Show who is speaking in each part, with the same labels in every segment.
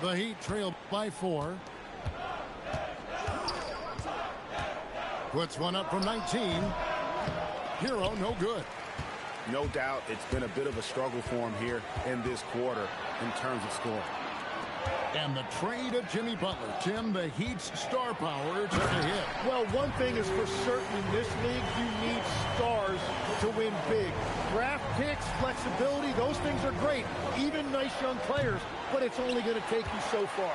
Speaker 1: The Heat trail by 4. Puts one up from 19. Hero, no good.
Speaker 2: No doubt it's been a bit of a struggle for him here in this quarter in terms of scoring.
Speaker 1: And the trade of Jimmy Butler. Tim, the Heat's star power took a hit.
Speaker 3: Well, one thing is for certain in this league, you need stars to win big. Draft picks, flexibility, those things are great. Even nice young players, but it's only going to take you so far.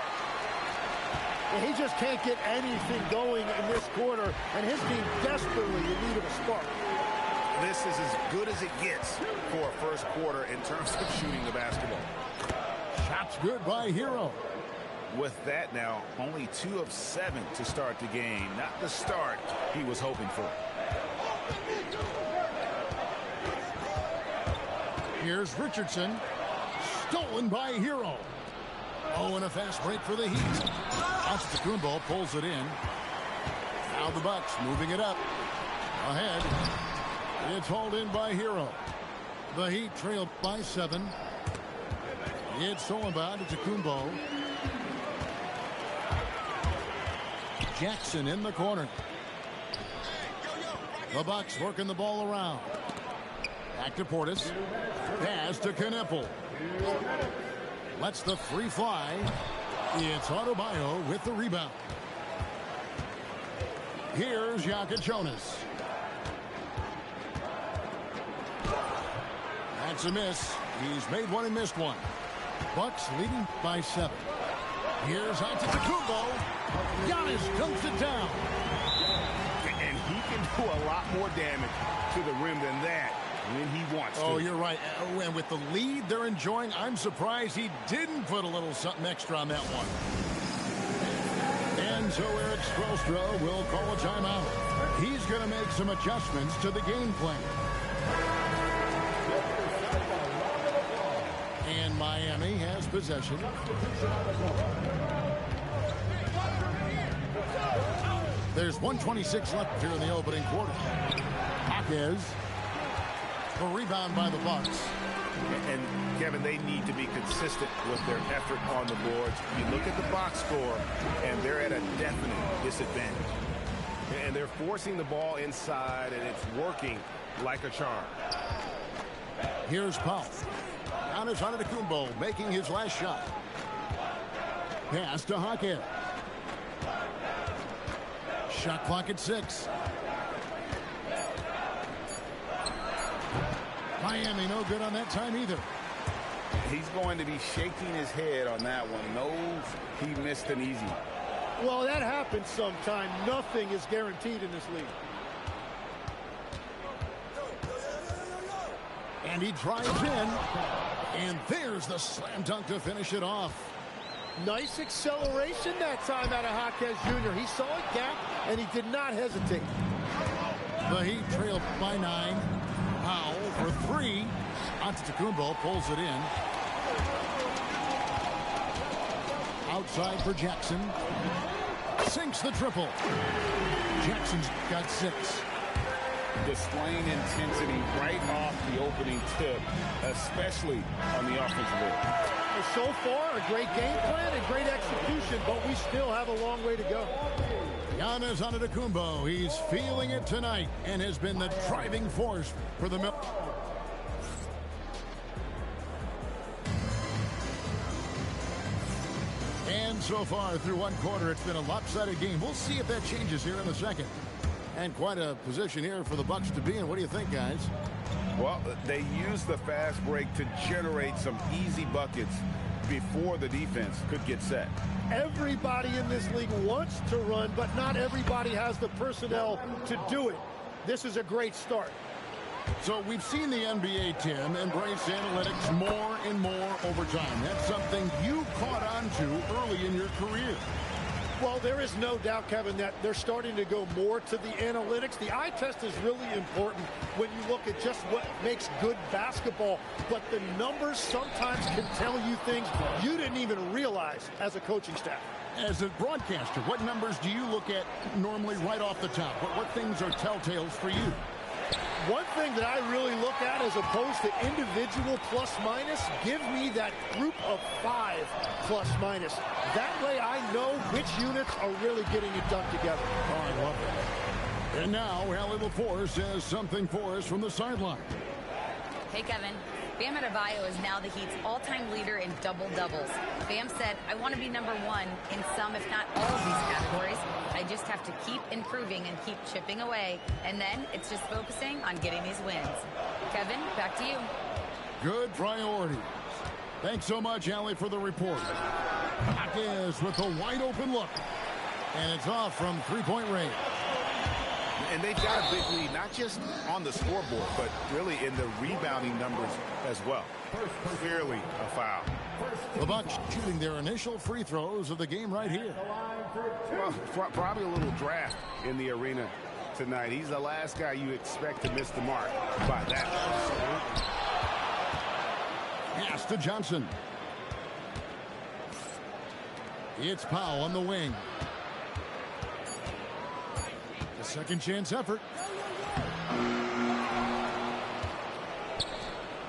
Speaker 3: And he just can't get anything going in this quarter, and his team desperately in need of a spark.
Speaker 2: This is as good as it gets for a first quarter in terms of shooting the basketball.
Speaker 1: Shots good by Hero.
Speaker 2: With that now, only 2 of 7 to start the game. Not the start he was hoping for.
Speaker 1: Here's Richardson. Stolen by Hero. Oh, and a fast break for the Heat. Antetokounmpo pulls it in. Now the Bucks moving it up. Ahead. It's hauled in by Hero. The Heat trail by 7. It's stolen by Antetokounmpo. Jackson in the corner. The Bucks working the ball around. Back to Portis. Pass to Kneppel. Lets the free fly. It's Adebayo with the rebound. Here's Jonas. That's a miss. He's made one and missed one. Bucks leading by 7. Here's Antetokounmpo. Giannis dunks it down.
Speaker 2: And he can do a lot more damage to the rim than that when he wants to.
Speaker 1: Oh, you're right. And with the lead they're enjoying, I'm surprised he didn't put a little something extra on that one. And so Eric Spoelstra will call a timeout. He's going to make some adjustments to the game plan. And Miami has possession. There's 1:26 left here in the opening quarter. Jaquez. A rebound by the Bucks.
Speaker 2: And Kevin, they need to be consistent with their effort on the boards. You look at the box score, and they're at a definite disadvantage. And they're forcing the ball inside, and it's working like a charm.
Speaker 1: Here's Powell. Giannis Antetokounmpo making his last shot. Pass to Jaquez. Shot clock at 6. Miami no good on that time either.
Speaker 2: He's going to be shaking his head on that one. Knows he missed an easy.
Speaker 3: Well, that happens sometime. Nothing is guaranteed in this league.
Speaker 1: And he drives in. And there's the slam dunk to finish it off.
Speaker 3: Nice acceleration that time out of Jaquez Jr. He saw a gap, and he did not hesitate.
Speaker 1: The Heat trail by 9. Powell for 3. Antetokounmpo pulls it in. Outside for Jackson. Sinks the triple. Jackson's got 6.
Speaker 2: Displaying intensity right off the opening tip, especially on the offensive end.
Speaker 3: So far, a great game plan and great execution, but we still have a long way to go.
Speaker 1: Giannis Antetokounmpo, he's feeling it tonight and has been the driving force for the Mil. And so far through one quarter, it's been a lopsided game. We'll see if that changes here in the second. And quite a position here for the Bucks to be in. What do you think, guys?
Speaker 2: Well, they used the fast break to generate some easy buckets before the defense could get set.
Speaker 3: Everybody in this league wants to run, but not everybody has the personnel to do it. This is a great start.
Speaker 1: So we've seen the NBA, Tim, embrace analytics more and more over time. That's something you caught on to early in your career.
Speaker 3: Well, there is no doubt, Kevin, that they're starting to go more to the analytics. The eye test is really important when you look at just what makes good basketball. But the numbers sometimes can tell you things you didn't even realize as a coaching staff.
Speaker 1: As a broadcaster, what numbers do you look at normally right off the top? What things are telltales for you?
Speaker 3: One thing that I really look at as opposed to individual plus-minus, give me that group of 5 plus-minus. That way I know which units are really getting it done together.
Speaker 1: Oh, I love it. And now, Allie LaForce has something for us from the sideline.
Speaker 4: Hey, Kevin. Bam Adebayo is now the Heat's all-time leader in double-doubles. Bam said, I want to be number 1 in some, if not all of these categories. I just have to keep improving and keep chipping away. And then it's just focusing on getting these wins. Kevin, back to you.
Speaker 1: Good priority. Thanks so much, Allie, for the report. Hawkins with a wide-open look. And it's off from three-point range.
Speaker 2: And they've got a big lead, not just on the scoreboard, but really in the rebounding numbers as well. Clearly a foul.
Speaker 1: The Bucks shooting their initial free throws of the game right here.
Speaker 2: Well, probably a little draft in the arena tonight. He's the last guy you expect to miss the mark by that.
Speaker 1: Pass to Johnson. It's Powell on the wing. A second chance effort.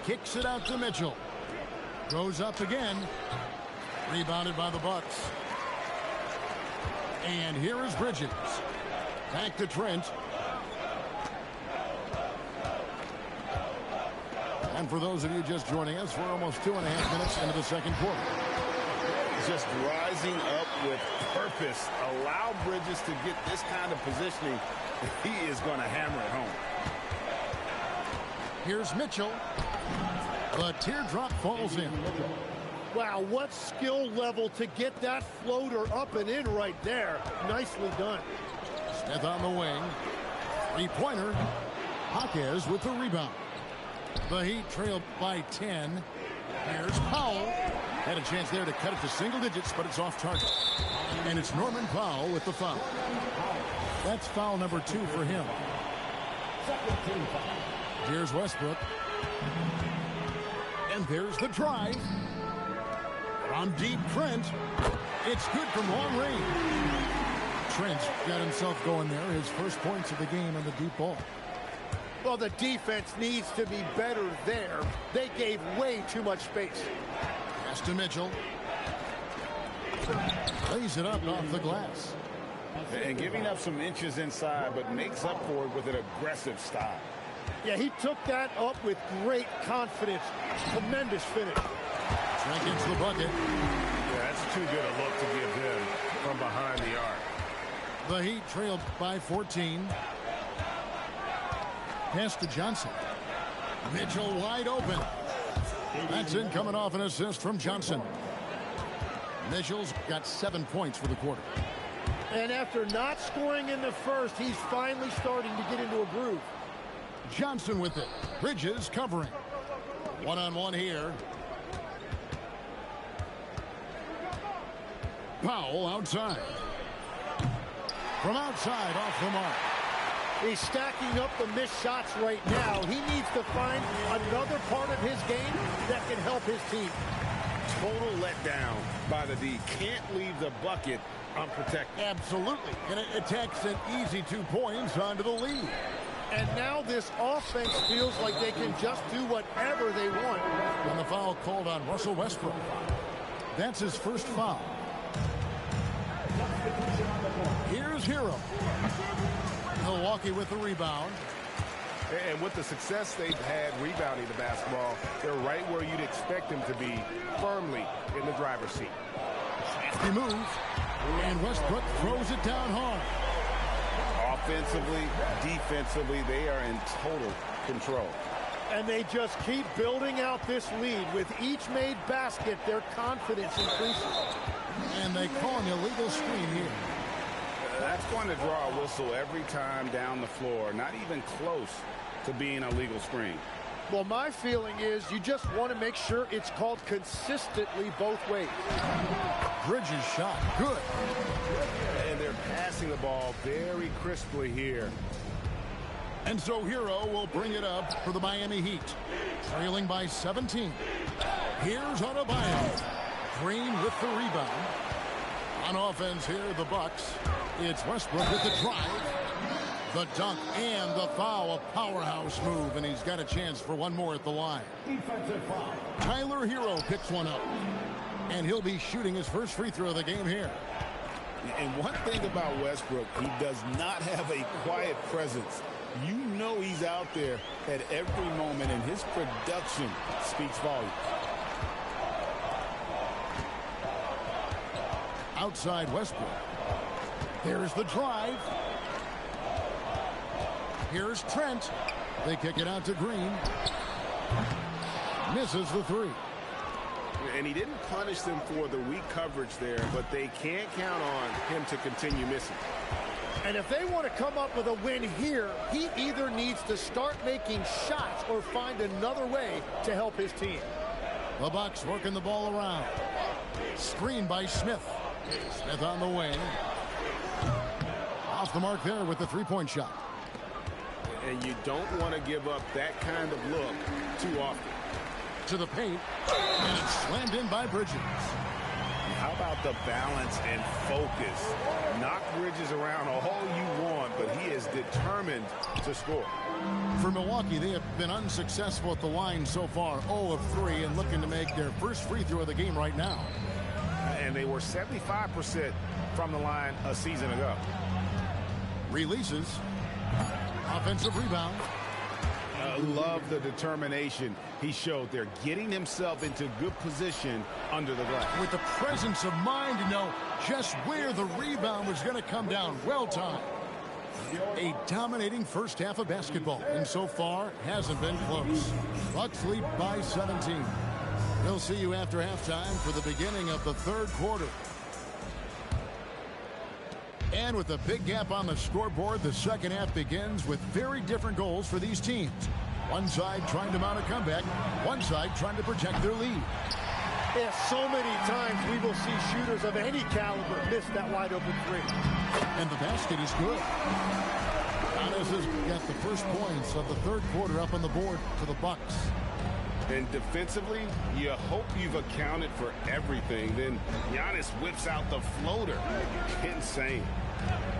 Speaker 1: Kicks it out to Mitchell. Goes up again. Rebounded by the Bucks. And here is Bridges. Back to Trent. And for those of you just joining us, we're almost 2.5 minutes into the second quarter.
Speaker 2: Just rising up with purpose. Allow Bridges to get this kind of positioning. He is going to hammer it home.
Speaker 1: Here's Mitchell. The teardrop falls in.
Speaker 3: Wow, what skill level to get that floater up and in right there. Nicely done.
Speaker 1: Smith on the wing. Three-pointer. Hawkins with the rebound. The Heat trailed by 10. Here's Powell. Had a chance there to cut it to single digits, but it's off target. And it's Norman Powell with the foul. That's foul number 2 for him. Here's Westbrook. And there's the drive. On deep, Trent. It's good from long range. Trent got himself going there. His first points of the game on the deep ball.
Speaker 3: Well, the defense needs to be better there. They gave way too much space.
Speaker 1: Pass to Mitchell. Lays it up off the glass.
Speaker 2: And giving up some inches inside, but makes up for it with an aggressive style.
Speaker 3: Yeah, he took that up with great confidence. Tremendous finish.
Speaker 1: Trent gets the bucket.
Speaker 2: Yeah, that's too good a look to give him from behind the arc.
Speaker 1: The Heat trailed by 14. Pass to Johnson. Mitchell wide open. That's in, coming off an assist from Johnson. Mitchell's got 7 points for the quarter.
Speaker 3: And after not scoring in the first, he's finally starting to get into a groove.
Speaker 1: Johnson with it. Bridges covering. One-on-one here. Powell outside. From outside, off the mark.
Speaker 3: He's stacking up the missed shots right now. He needs to find another part of his game that can help his team.
Speaker 2: Total letdown by the D. Can't leave the bucket unprotected.
Speaker 1: Absolutely. And it takes an easy 2 points onto the lead.
Speaker 3: And now this offense feels like they can just do whatever they want.
Speaker 1: And the foul called on Russell Westbrook. That's his first foul. Here's Hero. Milwaukee with the rebound.
Speaker 2: And with the success they've had rebounding the basketball, they're right where you'd expect them to be, firmly in the driver's seat.
Speaker 1: He moves, and Westbrook throws it down hard.
Speaker 2: Offensively, defensively, they are in total control.
Speaker 3: And they just keep building out this lead. With each made basket, their confidence increases.
Speaker 1: And they call an illegal screen here.
Speaker 2: That's going to draw a whistle every time down the floor. Not even close to being a legal screen.
Speaker 3: Well, my feeling is you just want to make sure it's called consistently both ways.
Speaker 1: Bridges shot. Good.
Speaker 2: And they're passing the ball very crisply here.
Speaker 1: And so Hero will bring it up for the Miami Heat. Trailing by 17. Here's Adebayo. Green with the rebound. On offense here, the Bucks. It's Westbrook with the drive. The dunk and the foul, a powerhouse move, and he's got a chance for one more at the line.
Speaker 3: Defensive foul.
Speaker 1: Tyler Hero picks one up, and he'll be shooting his first free throw of the game here.
Speaker 2: And one thing about Westbrook, he does not have a quiet presence. You know he's out there at every moment, and his production speaks volumes.
Speaker 1: Outside Westbrook. There's the drive. Here's Trent. They kick it out to Green. Misses the three.
Speaker 2: And he didn't punish them for the weak coverage there, but they can't count on him to continue missing.
Speaker 3: And if they want to come up with a win here, he either needs to start making shots or find another way to help his team.
Speaker 1: The Bucks working the ball around. Screen by Smith. Smith on the wing. Off the mark there with the three-point shot.
Speaker 2: And you don't want to give up that kind of look too often.
Speaker 1: To the paint. And it's slammed in by Bridges.
Speaker 2: How about the balance and focus? Knock Bridges around all you want, but he is determined to score.
Speaker 1: For Milwaukee, they have been unsuccessful at the line so far, 0 of 3, and looking to make their first free throw of the game right now.
Speaker 2: And they were 75% from the line a season ago.
Speaker 1: Releases. Offensive rebound.
Speaker 2: Love the determination he showed there, getting himself into good position under the glass.
Speaker 1: With the presence of mind to know just where the rebound was going to come down. Well timed. A dominating first half of basketball, and so far hasn't been close. Bucks lead by 17. We'll see you after halftime for the beginning of the third quarter. And with a big gap on the scoreboard, the second half begins with very different goals for these teams. One side trying to mount a comeback, one side trying to protect their lead.
Speaker 3: Yeah, so many times we will see shooters of any caliber miss that wide open three.
Speaker 1: And the basket is good. Giannis has got the first points of the third quarter up on the board for the Bucks.
Speaker 2: And defensively, you hope you've accounted for everything. Then Giannis whips out the floater. Insane.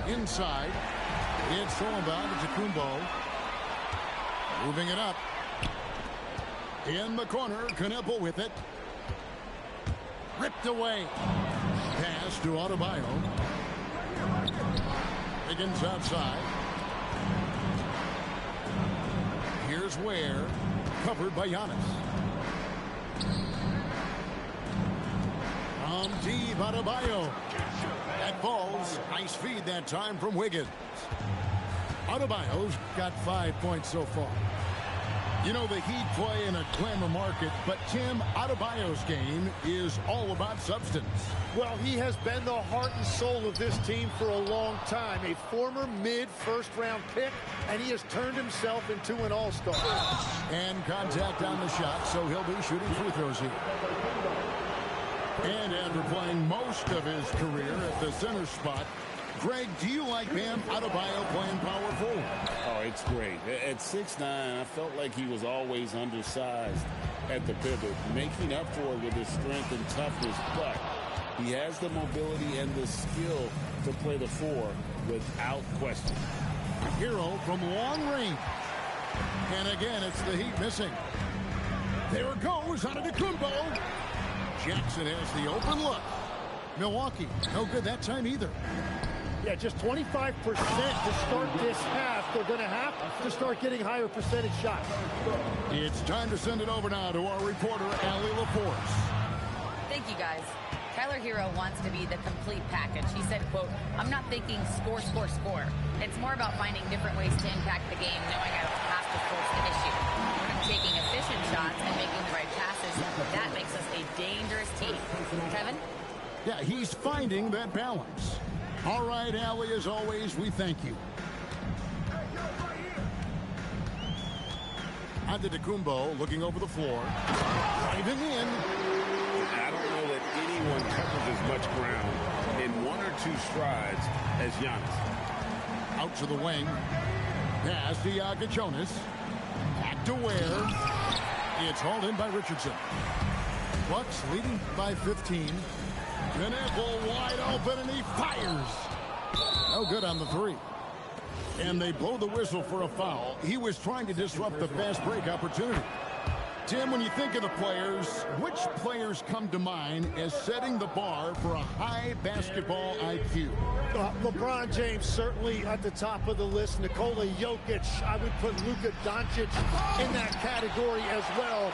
Speaker 1: Inside, it's Solomon to Kumbo. Moving it up. In the corner, Knueppel with it. Ripped away. Pass to Adebayo. Higgins outside. Here's Ware. Covered by Giannis. From deep, Adebayo. That falls. Nice feed that time from Wiggins. Adebayo's got 5 points so far. You know, the Heat play in a glamour market, but Tim, Adebayo's game is all about substance.
Speaker 3: Well, he has been the heart and soul of this team for a long time. A former mid-first-round pick, and he has turned himself into an all-star.
Speaker 1: And contact on the shot, so he'll be shooting free throws here. And after playing most of his career at the center spot, Greg, do you like Bam Adebayo playing power forward?
Speaker 5: Oh, it's great. At 6'9", I felt like he was always undersized at the pivot, making up for it with his strength and toughness, but he has the mobility and the skill to play the four without question.
Speaker 1: Hero from long range. And again, it's the Heat missing. There it goes, Antetokounmpo. Jackson has the open look. Milwaukee, no good that time either.
Speaker 3: Yeah, just 25% to start this half. They're going to have to start getting higher percentage shots.
Speaker 1: It's time to send it over now to our reporter, Allie LaForce.
Speaker 4: Thank you, guys. Tyler Hero wants to be the complete package. He said, quote, "I'm not thinking score, score, score. It's more about finding different ways to impact the game, knowing I don't have to force the issue. When I'm taking efficient shots and making the right passes, that makes us a dangerous team." Kevin?
Speaker 1: Yeah, he's finding that balance. All right, Allie, as always, we thank you. Antetokounmpo looking over the floor. Driving in.
Speaker 2: I don't know that anyone covers as much ground in 1 or 2 strides as Giannis.
Speaker 1: Out to the wing. Pass to Jonas. Back to Ware. It's hauled in by Richardson. Bucks leading by 15. Knueppel wide open, and he fires. No good on the three. And they blow the whistle for a foul. He was trying to disrupt the fast break opportunity. Tim, when you think of the players, which players come to mind as setting the bar for a high basketball IQ?
Speaker 3: LeBron James certainly at the top of the list. Nikola Jokic, I would put Luka Doncic in that category as well.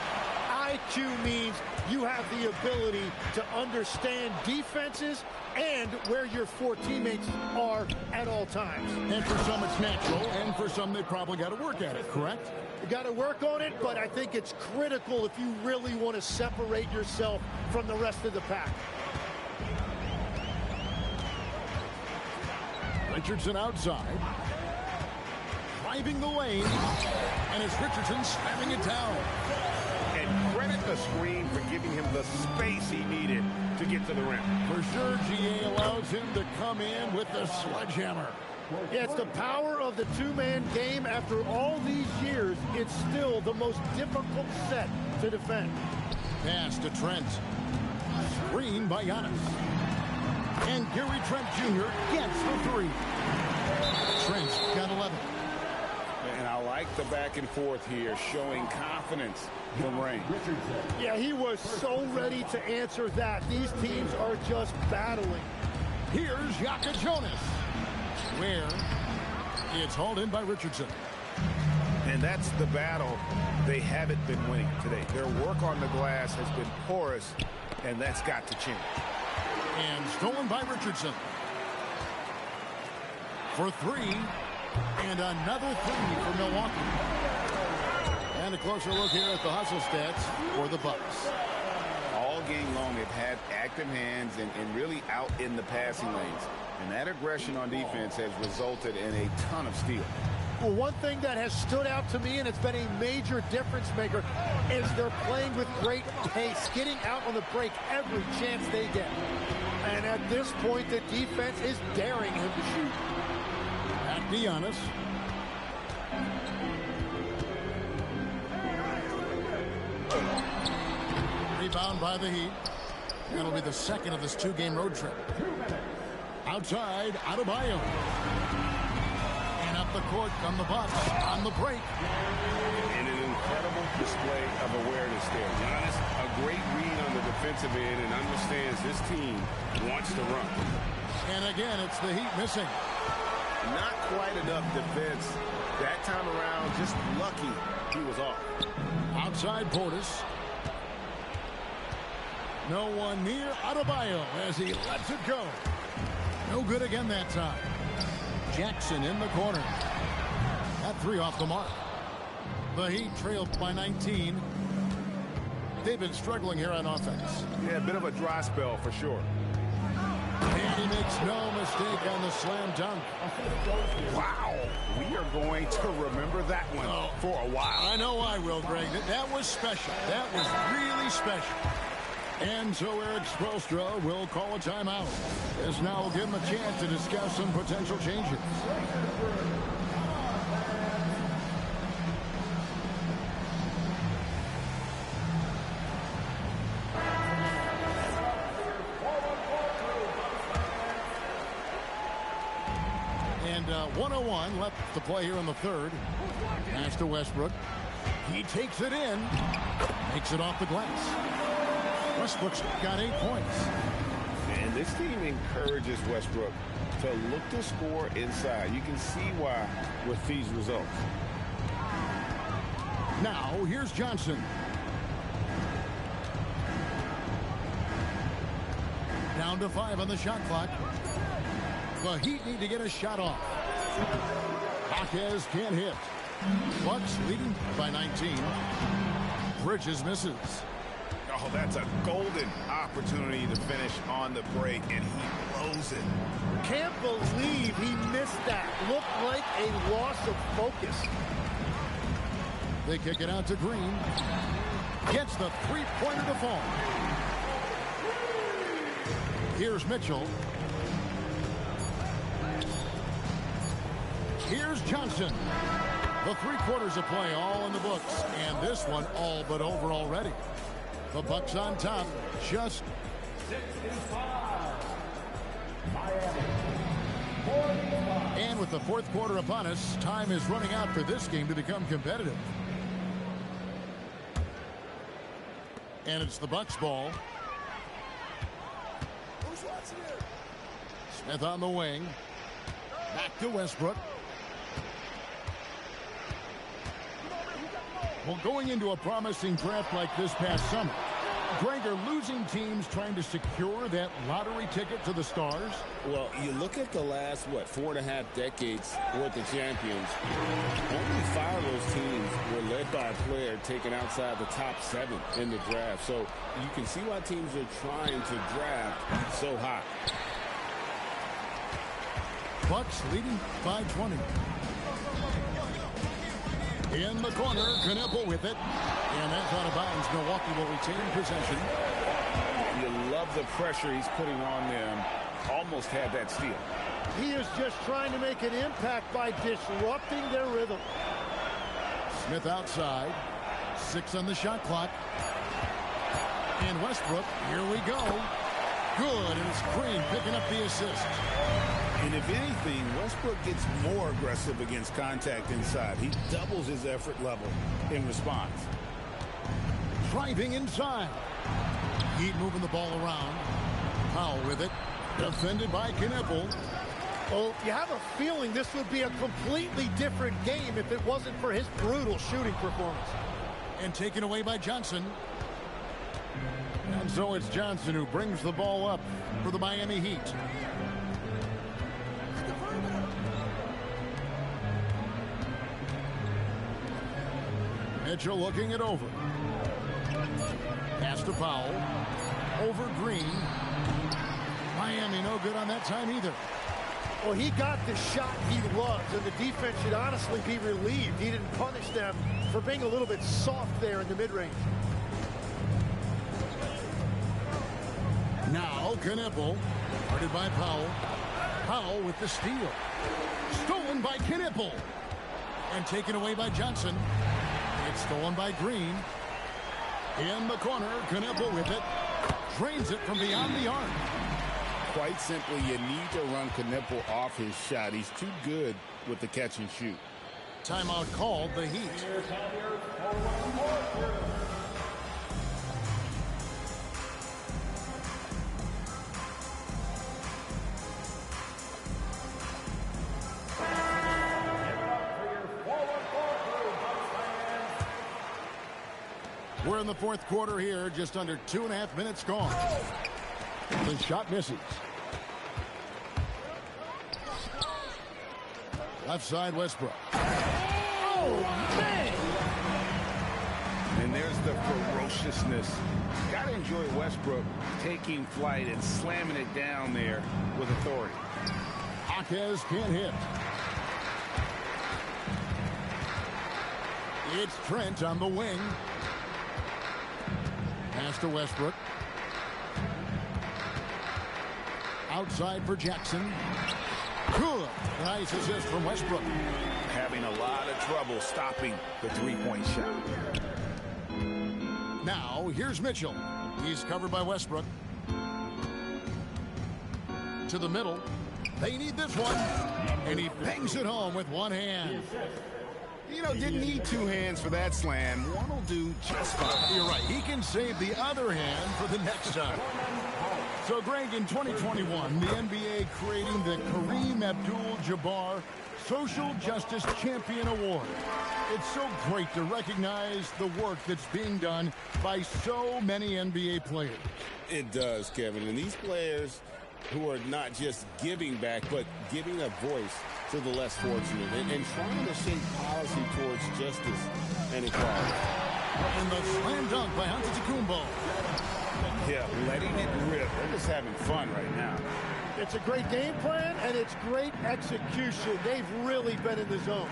Speaker 3: IQ means you have the ability to understand defenses and where your four teammates are at all times.
Speaker 1: And for some it's natural, and for some they probably got to work at it, correct?
Speaker 3: You got to work on it, but I think it's critical if you really want to separate yourself from the rest of the pack.
Speaker 1: Richardson outside. Driving the lane. And it's Richardson slamming it down.
Speaker 2: And credit the screen for giving him the space he needed to get to the rim.
Speaker 1: For sure, GA allows him to come in with the sledgehammer.
Speaker 3: Yeah, it's the power of the two-man game. After all these years, it's still the most difficult set to defend.
Speaker 1: Pass to Trent. Screen by Giannis. And Gary Trent Jr. gets the three. Trent's got 11.
Speaker 5: And I like the back and forth here, showing confidence from Rain.
Speaker 3: Yeah, he was so ready to answer that. These teams are just battling.
Speaker 1: Here's Yaka Jonas. Where it's hauled in by Richardson.
Speaker 2: And that's the battle they haven't been winning today. Their work on the glass has been porous, and that's got to change.
Speaker 1: And stolen by Richardson. For three. And another three for Milwaukee. And a closer look here at the hustle stats for the Bucks.
Speaker 5: All game long, they've had active hands and really out in the passing lanes. And that aggression on defense has resulted in a ton of steals.
Speaker 3: Well, one thing that has stood out to me, and it's been a major difference maker, is they're playing with great pace, getting out on the break every chance they get. And at this point, the defense is daring him to shoot.
Speaker 1: At Giannis. Rebound by the Heat. That'll be the second of this two-game road trip. Outside, Adebayo. And up the court come the Bucks on the break.
Speaker 5: And an incredible display of awareness there. Giannis, a great read on the defensive end and understands this team wants to run.
Speaker 1: And again, it's the Heat missing.
Speaker 2: Not quite enough defense. That time around, just lucky he was off.
Speaker 1: Outside Portis. No one near Adebayo as he lets it go. No good again that time. Jackson in the corner. That three off the mark. The Heat trailed by 19. They've been struggling here on offense.
Speaker 2: Yeah, a bit of a dry spell for sure.
Speaker 1: And he makes no mistake on the slam dunk.
Speaker 2: Wow. We are going to remember that one for a while.
Speaker 1: I know I will, Greg. That was special. That was really special. And so Eric Spoelstra will call a timeout. As now will give him a chance to discuss some potential changes. And 1:01 left to play here in the third. Pass to Westbrook. He takes it in. Makes it off the glass. Westbrook's got 8 points.
Speaker 5: And this team encourages Westbrook to look to score inside. You can see why with these results.
Speaker 1: Now, here's Johnson. Down to 5 on the shot clock. The Heat need to get a shot off. Jaquez can't hit. Bucks leading by 19. Bridges misses.
Speaker 2: Oh, that's a golden opportunity to finish on the break, and he blows it.
Speaker 3: Can't believe he missed that. Looked like a loss of focus.
Speaker 1: They kick it out to Green. Gets the three-pointer to fall. Here's Mitchell. Here's Johnson. The 3 quarters of play all in the books, and this one all but over already. The Bucks on top, just 65. And with the fourth quarter upon us, time is running out for this game to become competitive. And it's the Bucks ball. Smith on the wing. Back to Westbrook. Well, going into a promising draft like this past summer, Greg, are losing teams trying to secure that lottery ticket to the stars?
Speaker 5: Well, you look at the last, 4.5 decades worth of champions. Only 5 of those teams were led by a player taken outside the top 7 in the draft. So you can see why teams are trying to draft so high.
Speaker 1: Bucks leading by 20. In the corner, Knueppel with it. And that's out of bounds. Milwaukee will retain possession.
Speaker 5: You love the pressure he's putting on them. Almost had that steal.
Speaker 3: He is just trying to make an impact by disrupting their rhythm.
Speaker 1: Smith outside. 6 on the shot clock. And Westbrook, here we go. Good, and it's Green picking up the assist.
Speaker 5: And if anything, Westbrook gets more aggressive against contact inside. He doubles his effort level in response.
Speaker 1: Driving inside. Heat moving the ball around. Powell with it. Defended by Knueppel.
Speaker 3: Well, you have a feeling this would be a completely different game if it wasn't for his brutal shooting performance.
Speaker 1: And taken away by Johnson. And so it's Johnson who brings the ball up for the Miami Heat. Mitchell looking it over. Pass to Powell. Over Green. Miami no good on that time either.
Speaker 3: Well, he got the shot he loves, and the defense should honestly be relieved. He didn't punish them for being a little bit soft there in the mid-range.
Speaker 1: Now Knueppel, guarded by Powell. Powell with the steal. Stolen by Knueppel. And taken away by Johnson. It's stolen by Green. In the corner, Knueppel with it. Drains it from beyond the arc.
Speaker 5: Quite simply, you need to run Knueppel off his shot. He's too good with the catch and shoot.
Speaker 1: Timeout called, the Heat. We're in the fourth quarter here, just under 2.5 minutes gone. The shot misses. Left side, Westbrook.
Speaker 3: Oh, man!
Speaker 2: And there's the ferociousness. Gotta enjoy Westbrook taking flight and slamming it down there with authority.
Speaker 1: Jaquez can't hit. It's Trent on the wing. Pass to Westbrook. Outside for Jackson. Good. Nice assist from Westbrook.
Speaker 2: Having a lot of trouble stopping the three-point shot.
Speaker 1: Now, here's Mitchell. He's covered by Westbrook. To the middle. They need this one. And he bangs it home with one hand.
Speaker 2: You know, didn't need 2 hands for that slam. One will do just fine.
Speaker 1: You're right. He can save the other hand for the next time. So, Greg, in 2021, the NBA creating the Kareem Abdul-Jabbar Social Justice Champion Award. It's so great to recognize the work that's being done by so many NBA players.
Speaker 5: It does, Kevin. And these players who are not just giving back, but giving a voice to the less fortunate and trying to shape policy towards justice and equality.
Speaker 1: And the slam dunk by Antetokounmpo.
Speaker 2: Yeah, letting it rip. They're just having fun right now.
Speaker 3: It's a great game plan, and it's great execution. They've really been in the zone.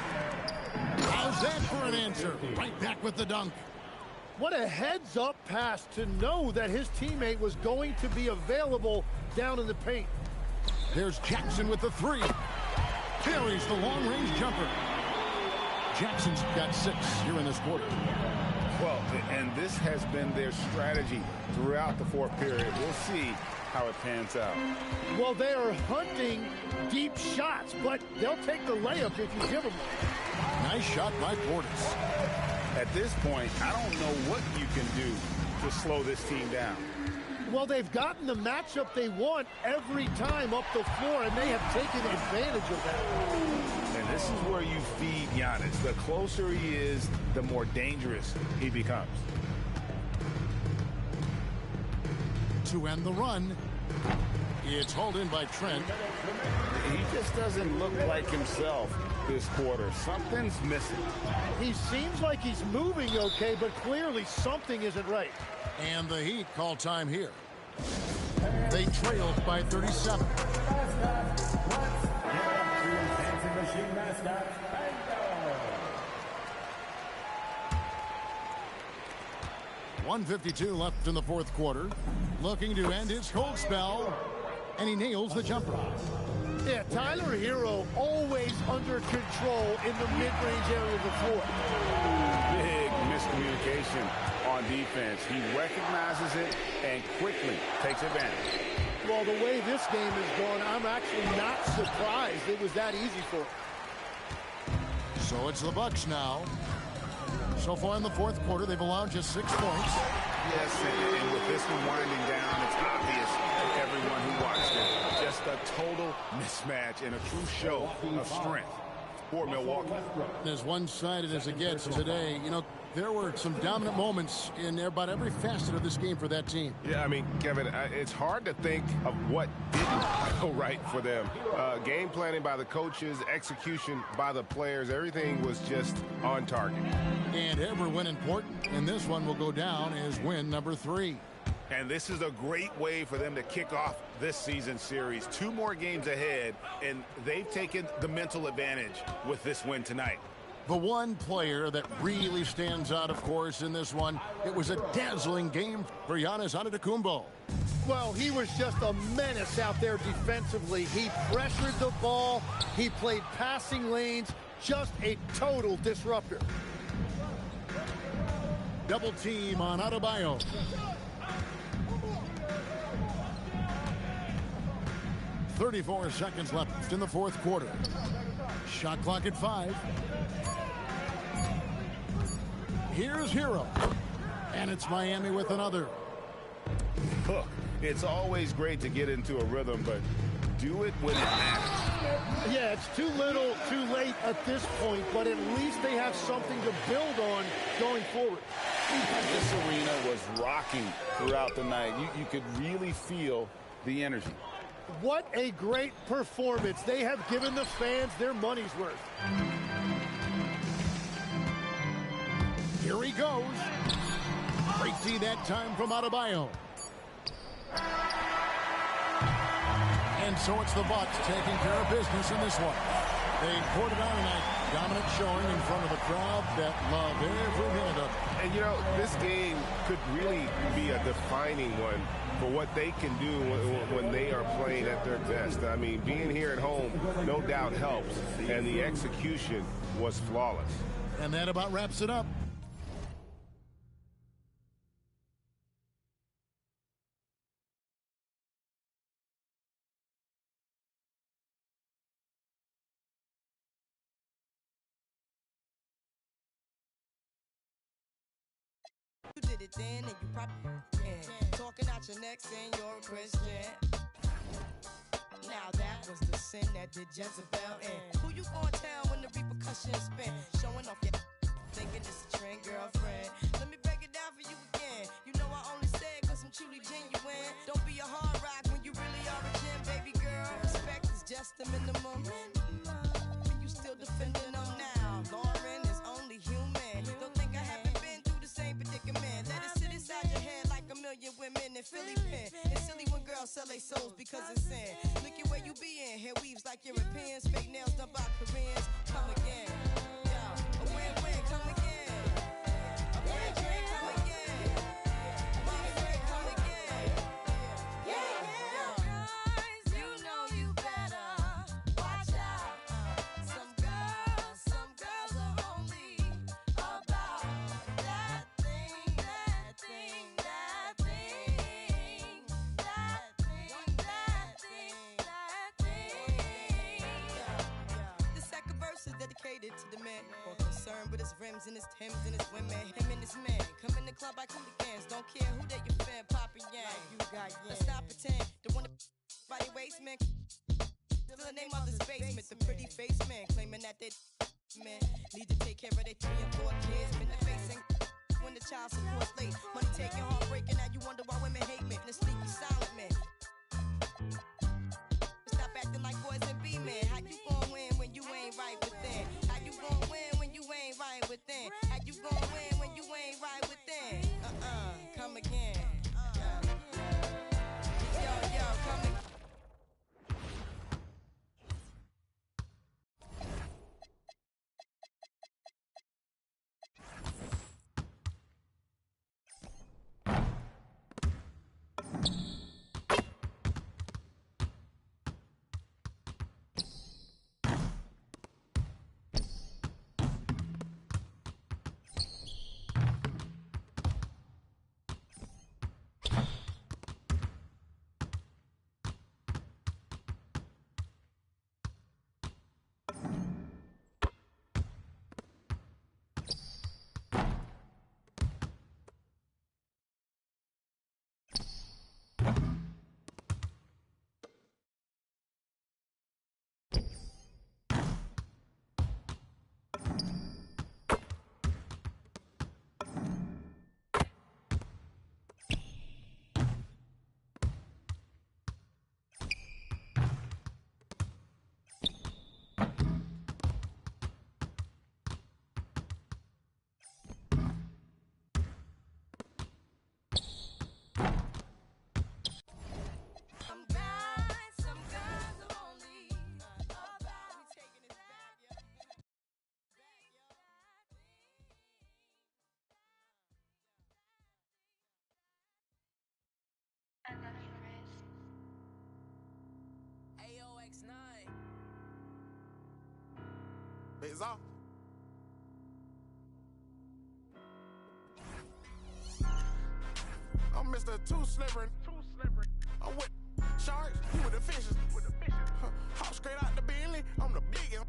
Speaker 1: How's that for an answer? Right back with the dunk.
Speaker 3: What a heads-up pass to know that his teammate was going to be available down in the paint.
Speaker 1: There's Jackson with the 3. Carries the long-range jumper. Jackson's got 6 here in this quarter.
Speaker 2: Well, And this has been their strategy throughout the fourth period. We'll see how it pans out.
Speaker 3: Well, they are hunting deep shots, but they'll take the layup if you give them one.
Speaker 1: Nice shot by Portis.
Speaker 2: At this point, I don't know what you can do to slow this team down.
Speaker 3: Well, they've gotten the matchup they want every time up the floor, and they have taken advantage of that.
Speaker 2: And this is where you feed Giannis. The closer he is, the more dangerous he becomes.
Speaker 1: To end the run, it's hauled in by Trent.
Speaker 5: He just doesn't look like himself this quarter. Something's missing.
Speaker 3: He seems like he's moving okay, but clearly something isn't right.
Speaker 1: And the Heat call time here. They trailed by 37. 1:52 left in the fourth quarter. Looking to end his cold spell, and he nails the jumper.
Speaker 3: Yeah, Tyler Hero always under control in the mid-range area of the floor.
Speaker 2: Big miscommunication on defense. He recognizes it and quickly takes advantage.
Speaker 3: Well, the way this game has gone, I'm actually not surprised it was that easy for him.
Speaker 1: So it's the Bucks now. So far in the fourth quarter, they've allowed just 6 points.
Speaker 2: Yes, and with this one winding down, it's obvious to everyone who watched it. Just a total mismatch and a true show of strength for Milwaukee.
Speaker 1: As one-sided as it gets today, you know, there were some dominant moments in about every facet of this game for that team.
Speaker 2: Yeah, I mean, Kevin, it's hard to think of what didn't go right for them. Game planning by the coaches, execution by the players, everything was just on target.
Speaker 1: And every win important, and this one will go down as win number 3.
Speaker 2: And this is a great way for them to kick off this season series. 2 more games ahead, and they've taken the mental advantage with this win tonight.
Speaker 1: The one player that really stands out, of course, in this one, it was a dazzling game for Giannis Antetokounmpo.
Speaker 3: Well, he was just a menace out there defensively. He pressured the ball. He played passing lanes. Just a total disruptor.
Speaker 1: Double team on Adebayo. .34 seconds left in the fourth quarter. Shot clock at 5. Here's Hero. And it's Miami with another.
Speaker 2: Look, it's always great to get into a rhythm, but do it when it matters.
Speaker 3: Yeah, it's too little, too late at this point, but at least they have something to build on going forward.
Speaker 5: This arena was rocking throughout the night. You could really feel the energy.
Speaker 3: What a great performance. They have given the fans their money's worth.
Speaker 1: Here he goes. Break D that time from Adebayo. And so it's the Bucks taking care of business in this one. They poured it on tonight. Dominant showing in front of a crowd that loved every minute of it.
Speaker 2: And, you know, this game could really be a defining one for what they can do when they are playing at their best. I mean, being here at home no doubt helps, and the execution was flawless.
Speaker 1: And that about wraps it up.
Speaker 6: You did it then, and you probably talking out your neck saying you're a Christian. Now that was the sin that did Jezebel in. Who you gonna tell when the repercussions spin? Showing off your thinking it's a trend, girlfriend. Let me break it down for you again. You know I only say it cause I'm truly genuine. Don't be a hard rock when you really are a gem, baby girl. Respect is just the minimum. You still defending them now. Lauren is only human. Don't think I haven't been through the same predicament. Let it sit inside your head like a million women in Philly pen. It's silly when girls sell their souls because it's sin. Look at where you be in. Hair weaves like Europeans. Fake nails done by Koreans. Come again. Yo, a win-win. Come again. A win-win. Come again. My friend, come again. Yeah. Guys, you know you better watch out. Some girls are only about that thing to the man. More concerned with his rims and his Timbs and his women. Him and his man come in the club like hooligans. Don't care who they your fan, Papa Yang. You got Let's not pretend the one by your waist, man. Still the name of this basement. The pretty face man claiming that they man need to take care of their 3 and 4 kids. Been the facing when the child support late. Money taking, heartbreaking. Now you wonder why women hate men. The sneaky silent man. Stop acting like boys and be men. How you gon' win when you ain't right within? How you gon' win when you ain't right within? How you gon' win when you ain't right within? Come again. Yo, come again. Some guys are only about we taking it back, yo.
Speaker 7: AOX9.
Speaker 8: It's off. I'm Mr. Too Slippery. I'm with sharks, you with the fishes. Hop straight out the Bentley, I'm the biggest.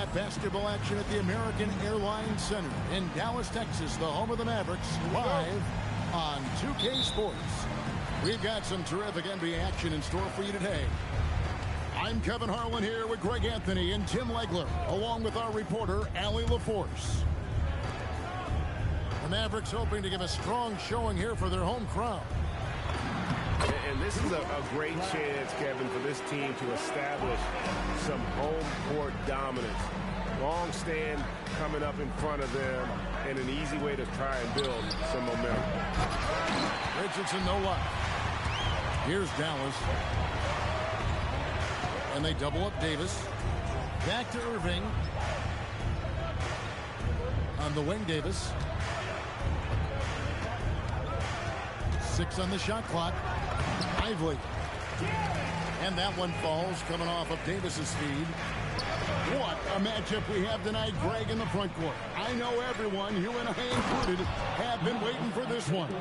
Speaker 1: got basketball action at the American Airlines Center in Dallas, Texas, the home of the Mavericks, live on 2K Sports. We've got some terrific NBA action in store for you today. I'm Kevin Harlan here with Greg Anthony and Tim Legler, along with our reporter, Allie LaForce. The Mavericks hoping to give a strong showing here for their home crowd.
Speaker 2: And this is a great chance, Kevin, for this team to establish some home court dominance. Long stand coming up in front of them, and an easy way to try and build some momentum.
Speaker 1: Richardson, no luck. Here's Dallas. And they double up Davis. Back to Irving. On the wing, Davis. 6 on the shot clock. Lively. And that one falls, coming off of Davis's feed. What a matchup we have tonight, Greg, in the front court. I know everyone, you and I included, have been waiting for this one.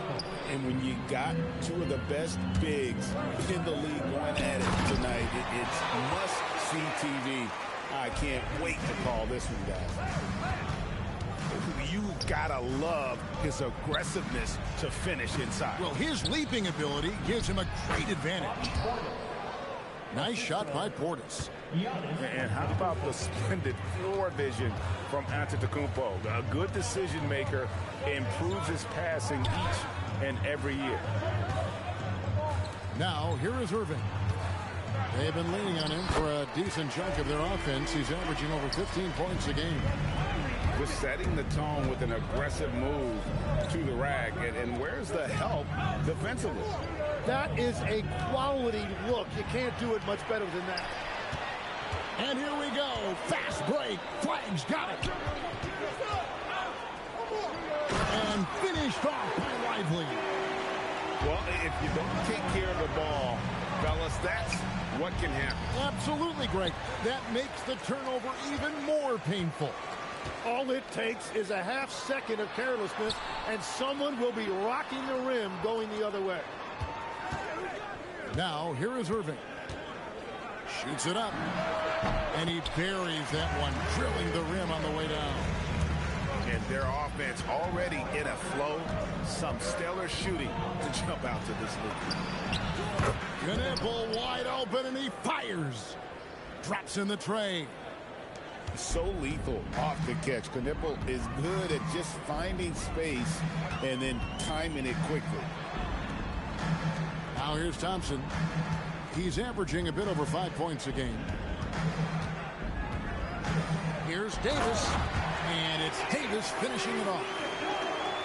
Speaker 5: And when you got two of the best bigs in the league going at it tonight, it's must-see TV. I can't wait to call this one, guys.
Speaker 2: You gotta love his aggressiveness to finish inside.
Speaker 1: Well, his leaping ability gives him a great advantage. Nice shot by Portis.
Speaker 2: And how about the splendid floor vision from Antetokounmpo? A good decision maker, improves his passing each and every year.
Speaker 1: Now, here is Irving. They've been leaning on him for a decent chunk of their offense. He's averaging over 15 points a game.
Speaker 2: Just setting the tone with an aggressive move to the rack. And where's the help defensively?
Speaker 3: That is a quality look. You can't do it much better than that.
Speaker 1: And here we go. Fast break. Flag's got it. And finished off by Lively.
Speaker 2: Well, if you don't take care of the ball, fellas, that's what can happen.
Speaker 1: Absolutely, Greg. That makes the turnover even more painful.
Speaker 3: All it takes is a half second of carelessness, and someone will be rocking the rim going the other way.
Speaker 1: Now, here is Irving. Shoots it up. And he buries that one, drilling the rim on the way down.
Speaker 2: And their offense already in a flow. Some stellar shooting to jump out to this league.
Speaker 1: Knipple wide open, and he fires. Drops in the tray.
Speaker 5: So lethal off the catch. Knipple is good at just finding space and then timing it quickly.
Speaker 1: Now here's Thompson. He's averaging a bit over 5 points a game. Here's Davis. And it's Davis finishing it off.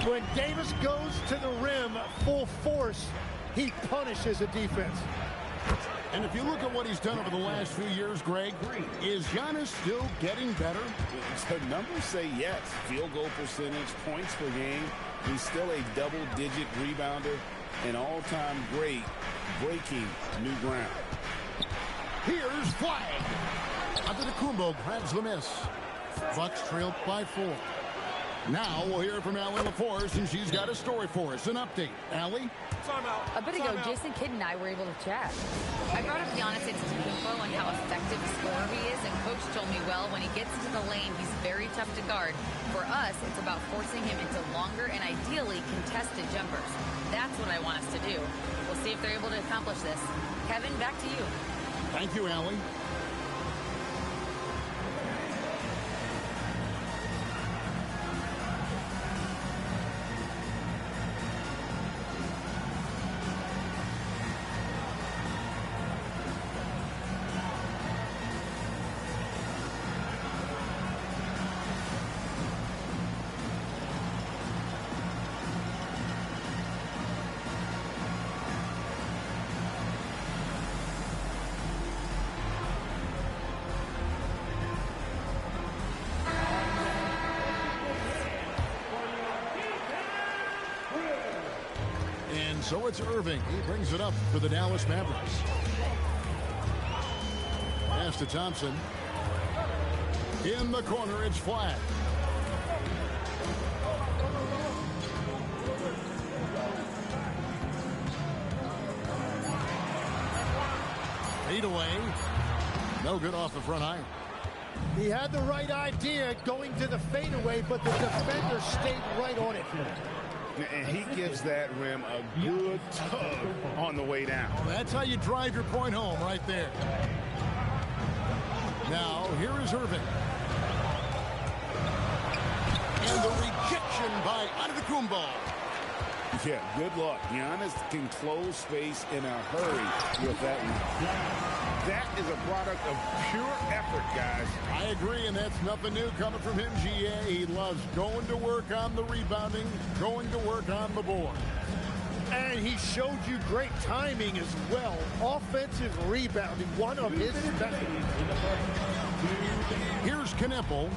Speaker 3: When Davis goes to the rim full force, he punishes a defense.
Speaker 1: And if you look at what he's done over the last few years, Greg, is Giannis still getting better?
Speaker 5: The numbers say yes. Field goal percentage, points per game. He's still a double-digit rebounder, an all-time great, breaking new ground.
Speaker 1: Here's Flag. Antetokounmpo grabs the miss. Bucks trailed by 4. Now we'll hear from Allie LaForce, and she's got a story for us. An update. Allie?
Speaker 4: A bit ago, Jason Kidd and I were able to chat. I brought up Giannis Antetokounmpo and how effective a scorer he is, and Coach told me, well, when he gets into the lane, he's very tough to guard. For us, it's about forcing him into longer and ideally contested jumpers. That's what I want us to do. We'll see if they're able to accomplish this. Kevin, back to you.
Speaker 1: Thank you, Allie. So it's Irving. He brings it up for the Dallas Mavericks. Pass to Thompson. In the corner, it's Flag. Fade away. No good off the front iron.
Speaker 3: He had the right idea going to the fadeaway, but the defender stayed right on it.
Speaker 2: And he gives that rim a good tug on the way down.
Speaker 1: That's how you drive your point home right there. Now, here is Irving. And the rejection by Antetokounmpo.
Speaker 5: Yeah, good luck. Giannis can close space in a hurry with that one.
Speaker 2: That is a product of pure effort, guys.
Speaker 1: I agree, and that's nothing new coming from him, GA. He loves going to work on the rebounding, going to work on the board.
Speaker 3: And he showed you great timing as well. Offensive rebounding, one of his specialties.
Speaker 1: Here's Knipple.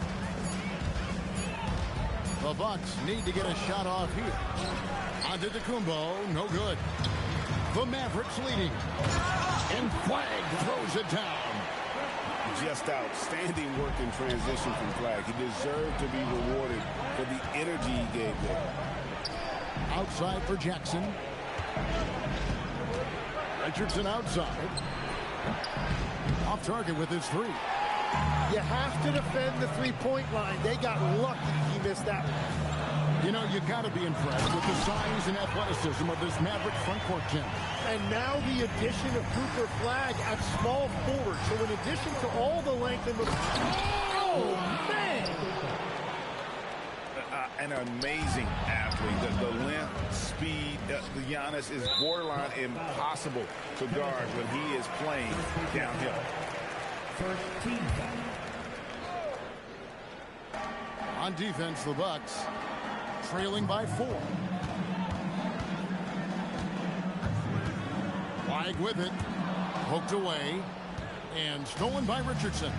Speaker 1: The Bucks need to get a shot off here. Antetokounmpo, no good. The Mavericks leading. And Flag throws it down.
Speaker 5: Just outstanding work in transition from Flag. He deserved to be rewarded for the energy he gave there.
Speaker 1: Outside for Jackson. Richardson outside. Off target with his three.
Speaker 3: You have to defend the three-point line. They got lucky he missed that one.
Speaker 1: You know, you got to be impressed with the size and athleticism of this Maverick front court team.
Speaker 3: And now the addition of Cooper Flag at small forward. So in addition to all the length in the... Oh, man!
Speaker 2: An amazing athlete. The length, speed, the Giannis is borderline impossible to guard when he is playing downhill.
Speaker 7: First team foul.
Speaker 1: On defense, the Bucks trailing by 4. Flag with it, poked away, and stolen by Richardson.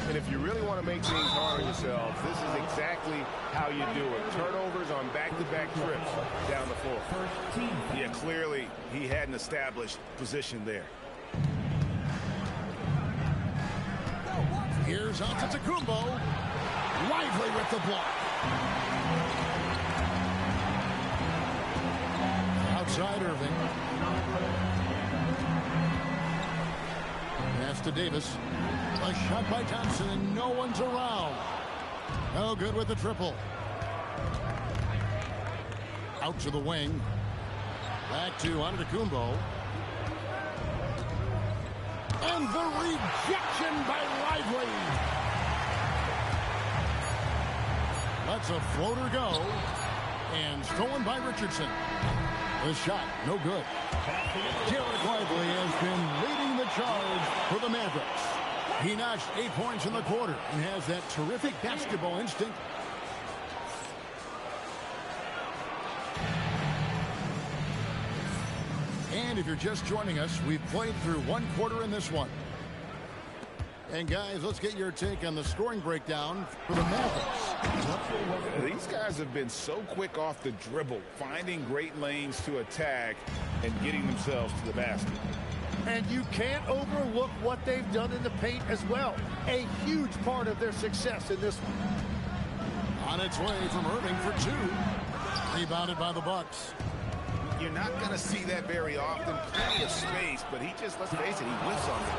Speaker 2: And if you really want to make things hard on yourselves, this is exactly how you do it. Turnovers on back-to-back trips down the floor.
Speaker 7: First team foul.
Speaker 2: Yeah, clearly he had an established position there.
Speaker 1: Here's Antetokounmpo. Lively with the block. Outside Irving. Pass to Davis. A shot by Thompson, and no one's around. No good with the triple. Out to the wing. Back to Antetokounmpo. And the rejection by Lively. Lets a floater go. And stolen by Richardson. The shot, no good. Jared Lively has been leading the charge for the Mavericks. He notched 8 points in the quarter and has that terrific basketball instinct. And if you're just joining us, we've played through one quarter in this one. And guys, let's get your take on the scoring breakdown for the Mavericks.
Speaker 2: These guys have been so quick off the dribble, finding great lanes to attack and getting themselves to the basket.
Speaker 3: And you can't overlook what they've done in the paint as well. A huge part of their success in this one.
Speaker 1: On its way from Irving for 2. Rebounded by the Bucks.
Speaker 2: You're not going to see that very often. Plenty of space, but he just, let's face it, he whiffs on it.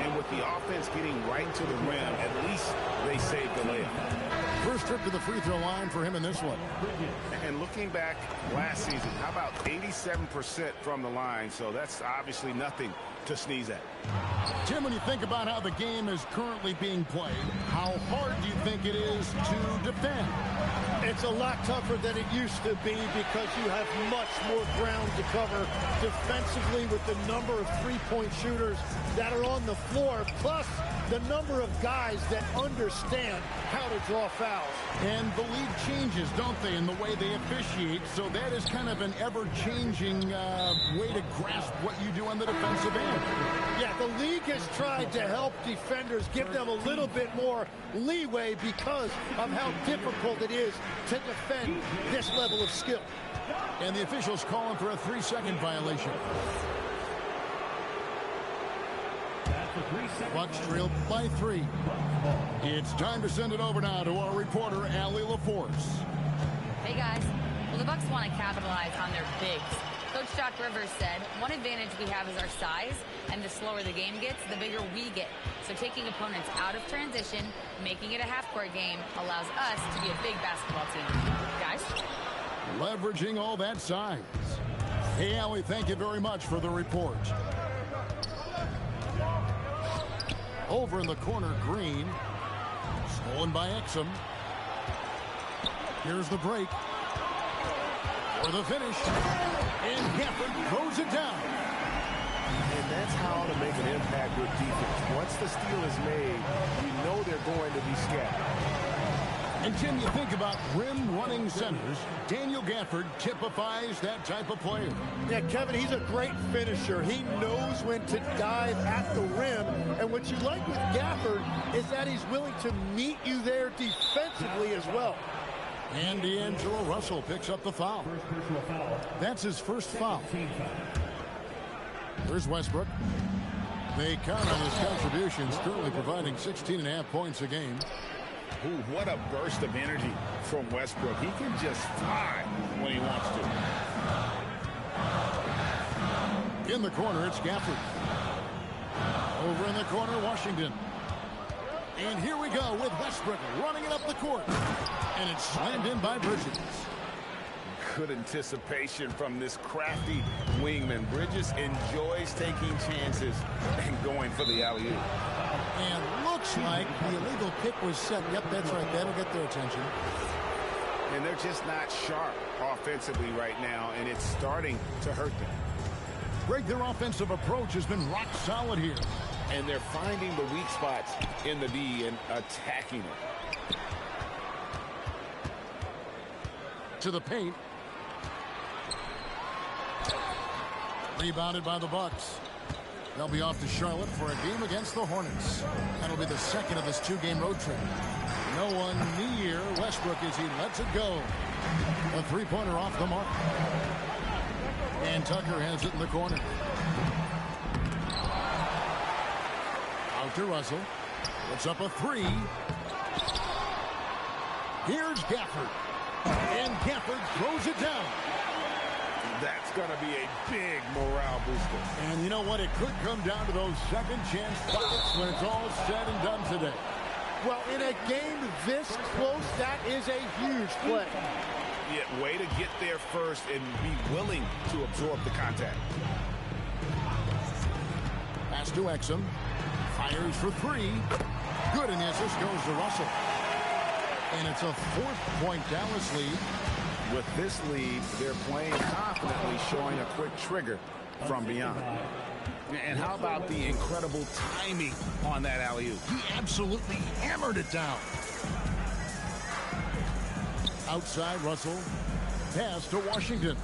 Speaker 2: And with the offense getting right to the rim, at least they saved the layup.
Speaker 1: First trip to the free throw line for him in this one.
Speaker 2: And looking back last season, how about 87% from the line? So that's obviously nothing to sneeze at.
Speaker 1: Tim, when you think about how the game is currently being played, how hard do you think it is to defend?
Speaker 3: It's a lot tougher than it used to be because you have much more ground to cover defensively with the number of three-point shooters that are on the floor, plus the number of guys that understand how to draw fouls.
Speaker 1: And the league changes, don't they, in the way they officiate, so that is kind of an ever-changing way to grasp what you do on the defensive end.
Speaker 3: Yeah, the league has tried to help defenders, give them a little bit more leeway because of how difficult it is to defend this level of skill.
Speaker 1: And the officials calling for a 3-second violation. Bucks trail by 3. It's time to send it over now to our reporter, Allie LaForce.
Speaker 4: Hey, guys. Well, the Bucks want to capitalize on their bigs. Coach Doc Rivers said, one advantage we have is our size, and the slower the game gets, the bigger we get. So taking opponents out of transition, making it a half-court game, allows us to be a big basketball team. Guys?
Speaker 1: Leveraging all that size. Hey, Allie, thank you very much for the report. Over in the corner, Green. Stolen by Exum. Here's the break. For the finish. And Gafford throws it down.
Speaker 2: And that's how to make an impact with defense. Once the steal is made, you know they're going to be scattered.
Speaker 1: And Tim, you think about rim-running centers, Daniel Gafford typifies that type of player.
Speaker 3: Yeah, Kevin, he's a great finisher. He knows when to dive at the rim. And what you like with Gafford is that he's willing to meet you there defensively as well.
Speaker 1: And D'Angelo Russell picks up the foul. That's his first foul. There's Westbrook. They count on his contributions, currently providing 16.5 points a game.
Speaker 5: Ooh, what a burst of energy from Westbrook. He can just fly when he wants to.
Speaker 1: In the corner, it's Gafford. Over in the corner, Washington. And here we go with Westbrook running it up the court. And it's slammed in by Bridges.
Speaker 5: Good anticipation from this crafty wingman. Bridges enjoys taking chances and going for the alley-oop.
Speaker 1: And looks like the illegal pick was set. Yep, that's right. That'll get their attention.
Speaker 2: And they're just not sharp offensively right now, and it's starting to hurt them.
Speaker 1: Greg, their offensive approach has been rock solid here.
Speaker 5: And they're finding the weak spots in the D and attacking it.
Speaker 1: To the paint. Rebounded by the Bucks. They'll be off to Charlotte for a game against the Hornets. That'll be the second of this two-game road trip. No one near Westbrook as he lets it go. A three-pointer off the mark. And Tucker has it in the corner. Out to Russell. Puts up a three. Here's Gafford. And Gafford throws it down.
Speaker 2: That's going to be a big morale booster.
Speaker 1: And you know what? It could come down to those second chance buckets when it's all said and done today.
Speaker 3: Well, in a game this close, that is a huge play.
Speaker 2: Yeah, way to get there first and be willing to absorb the contact.
Speaker 1: Pass to Exum. Fires for three. Good, and the assist goes to Russell. And it's a 4-point Dallas lead.
Speaker 2: With this lead, they're playing confidently, showing a quick trigger from beyond.
Speaker 5: And how about the incredible timing on that alley-oop?
Speaker 1: He absolutely hammered it down. Outside, Russell. Pass to Washington.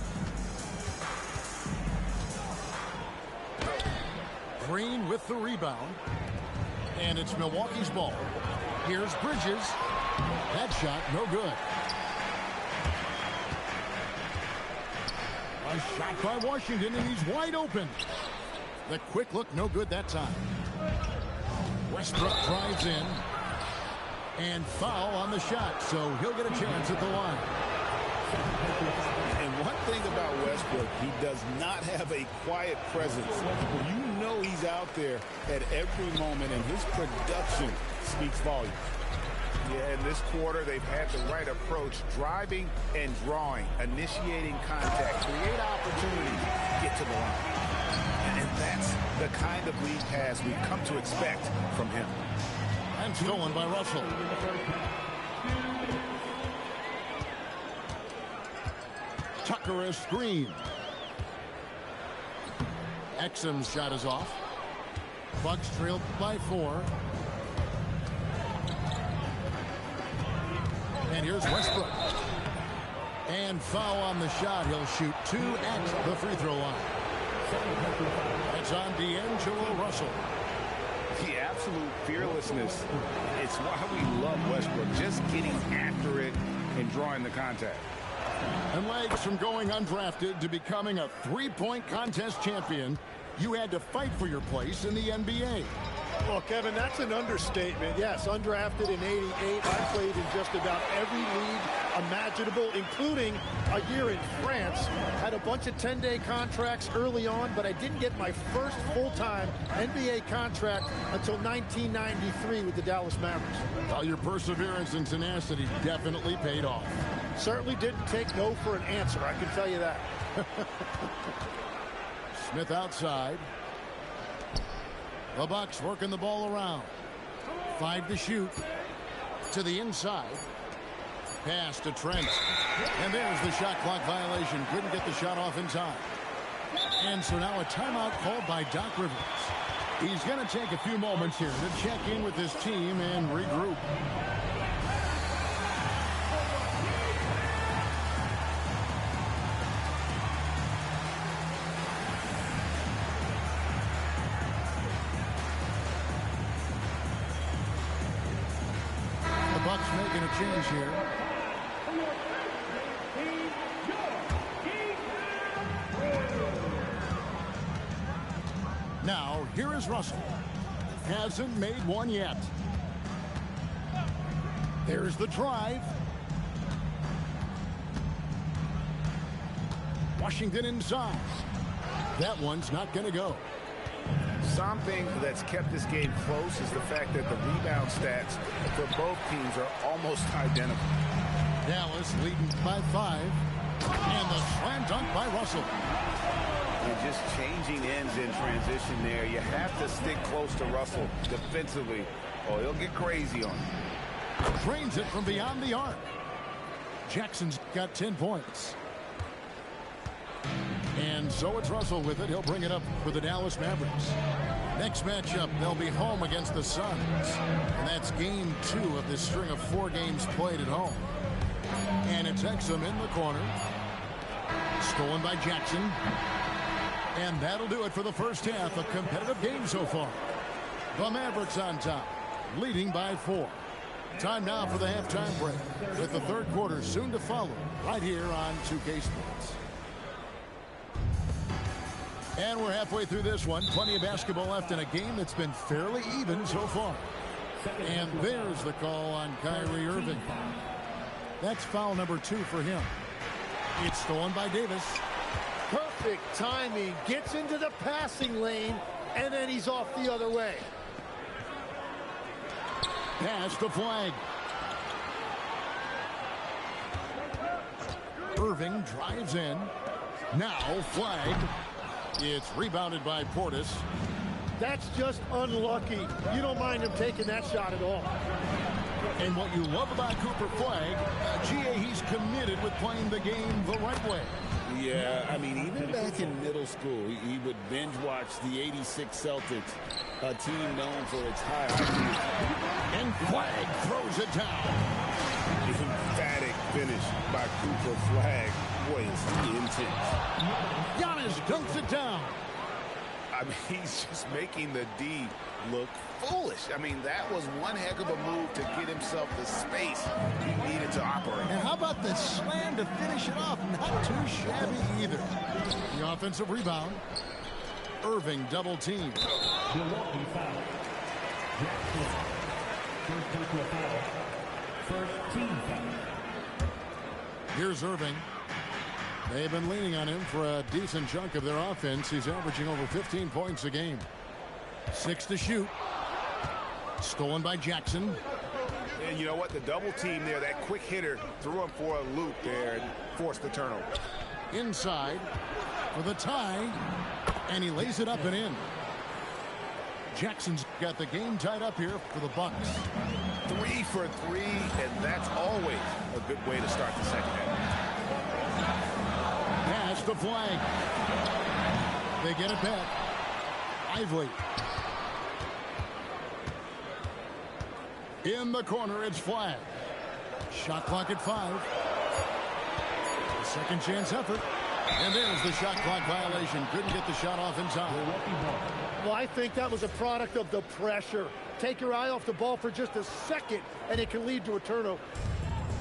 Speaker 1: Green with the rebound. And it's Milwaukee's ball. Here's Bridges. That shot, no good. A shot by Washington, and he's wide open. The quick look, no good that time. Westbrook drives in. And foul on the shot, so he'll get a chance at the line.
Speaker 5: And one thing about Westbrook, he does not have a quiet presence. You know he's out there at every moment, and his production speaks volumes.
Speaker 2: Yeah, in this quarter, they've had the right approach, driving and drawing, initiating contact, create opportunities, get to the line. And that's the kind of lead pass we've come to expect from him.
Speaker 1: And stolen by Russell. Tucker a screen. Exum's shot is off. Bucks trailed by 4. And here's Westbrook. And foul on the shot. He'll shoot 2 at the free throw line. That's on D'Angelo Russell.
Speaker 2: The absolute fearlessness. It's why we love Westbrook. Just getting after it and drawing the contact.
Speaker 1: And legs from going undrafted to becoming a three-point contest champion, you had to fight for your place in the NBA.
Speaker 3: Well, Kevin, that's an understatement. Yes, undrafted in '88. I played in just about every league imaginable, including a year in France. Had a bunch of 10-day contracts early on, but I didn't get my first full-time NBA contract until 1993 with the Dallas Mavericks.
Speaker 1: Well, your perseverance and tenacity definitely paid off.
Speaker 3: Certainly didn't take no for an answer, I can tell you that.
Speaker 1: Smith outside. The Bucks working the ball around. 5 to shoot. To the inside. Pass to Trent. And there's the shot clock violation. Couldn't get the shot off in time. And so now a timeout called by Doc Rivers. He's going to take a few moments here to check in with his team and regroup. The Bucks making a change here. Now, here is Russell. Hasn't made one yet. There's the drive. Washington inside. That one's not going to go.
Speaker 2: Something that's kept this game close is the fact that the rebound stats for both teams are almost identical.
Speaker 1: Dallas leading by 5. And the slam dunk by Russell.
Speaker 2: And just changing ends in transition there. You have to stick close to Russell defensively, or he'll get crazy on you.
Speaker 1: Drains it from beyond the arc. Jackson's got 10 points. And so it's Russell with it. He'll bring it up for the Dallas Mavericks. Next matchup, they'll be home against the Suns. And that's game 2 of this string of 4 games played at home. And it's Exum in the corner. Stolen by Jackson. And that'll do it for the first half. A competitive game so far. The Mavericks on top, leading by 4. Time now for the halftime break, with the third quarter soon to follow, right here on 2K Sports. And we're halfway through this one. Plenty of basketball left in a game that's been fairly even so far. And there's the call on Kyrie Irving. That's foul number 2 for him. It's stolen by Davis.
Speaker 3: Perfect timing. Gets into the passing lane, and then he's off the other way.
Speaker 1: Pass the flag. Irving drives in. Now flag. It's rebounded by Portis.
Speaker 3: That's just unlucky. You don't mind him taking that shot at all.
Speaker 1: And what you love about Cooper Flag, GA, he's committed with playing the game the right way.
Speaker 5: Yeah, I mean, even back in middle school, he would binge watch the '86 Celtics, a team known for its high IQ.
Speaker 1: And Flag throws it down.
Speaker 2: Emphatic finish by Cooper Flag. Boy, is intense.
Speaker 1: Giannis dunks it down.
Speaker 2: I mean, he's just making the D look foolish. I mean, that was one heck of a move to get himself the space he needed to operate.
Speaker 1: And how about the slam to finish it off? Not too shabby either. The offensive rebound. Irving double team.
Speaker 7: Milwaukee foul. Jackson. First personal foul. First team foul.
Speaker 1: Here's Irving. They've been leaning on him for a decent chunk of their offense. He's averaging over 15 points a game. 6 to shoot. Stolen by Jackson.
Speaker 2: And you know what? The double team there, that quick hitter threw him for a loop there and forced the turnover.
Speaker 1: Inside for the tie. And he lays it up and in. Jackson's got the game tied up here for the Bucks.
Speaker 2: 3 for 3, and that's always a good way to start the second half.
Speaker 1: Pass the flag. They get it back. Ively. In the corner, it's Flag. Shot clock at 5. Second chance effort. And there's the shot clock violation. Couldn't get the shot off in time.
Speaker 3: Well, I think that was a product of the pressure. Take your eye off the ball for just a second, and it can lead to a turnover.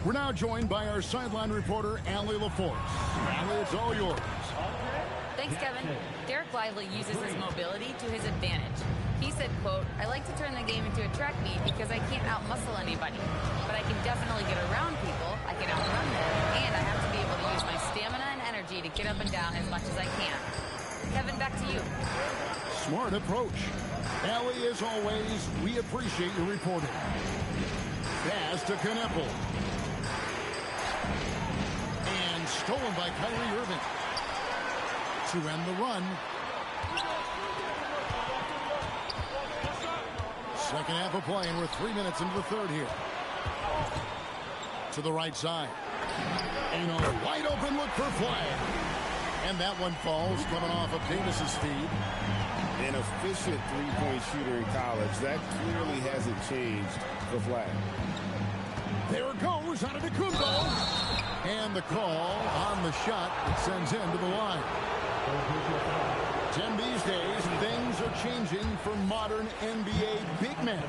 Speaker 1: We're now joined by our sideline reporter, Allie LaForce. Allie, it's all yours.
Speaker 4: Thanks, Kevin. Derek Lively uses his mobility to his advantage. He said, quote, "I like to turn the game into a track meet because I can't outmuscle anybody. But I can definitely get around people, I can outrun them, and I have to be able to use my stamina and energy to get up and down as much as I can." Kevin, back to you.
Speaker 1: Smart approach. Allie, as always, we appreciate your reporting. Pass to Kneppel. And stolen by Kyrie Irving. To end the run. Second half of play, and we're 3 minutes into the third here. To the right side. And a wide open look for flag. And that one falls, coming off of Davis's feed.
Speaker 2: An efficient three-point shooter in college. That clearly hasn't changed the flag.
Speaker 1: There it goes, Antetokounmpo. And the call on the shot that sends him to the line. Tim, these days, things are changing for modern NBA big men.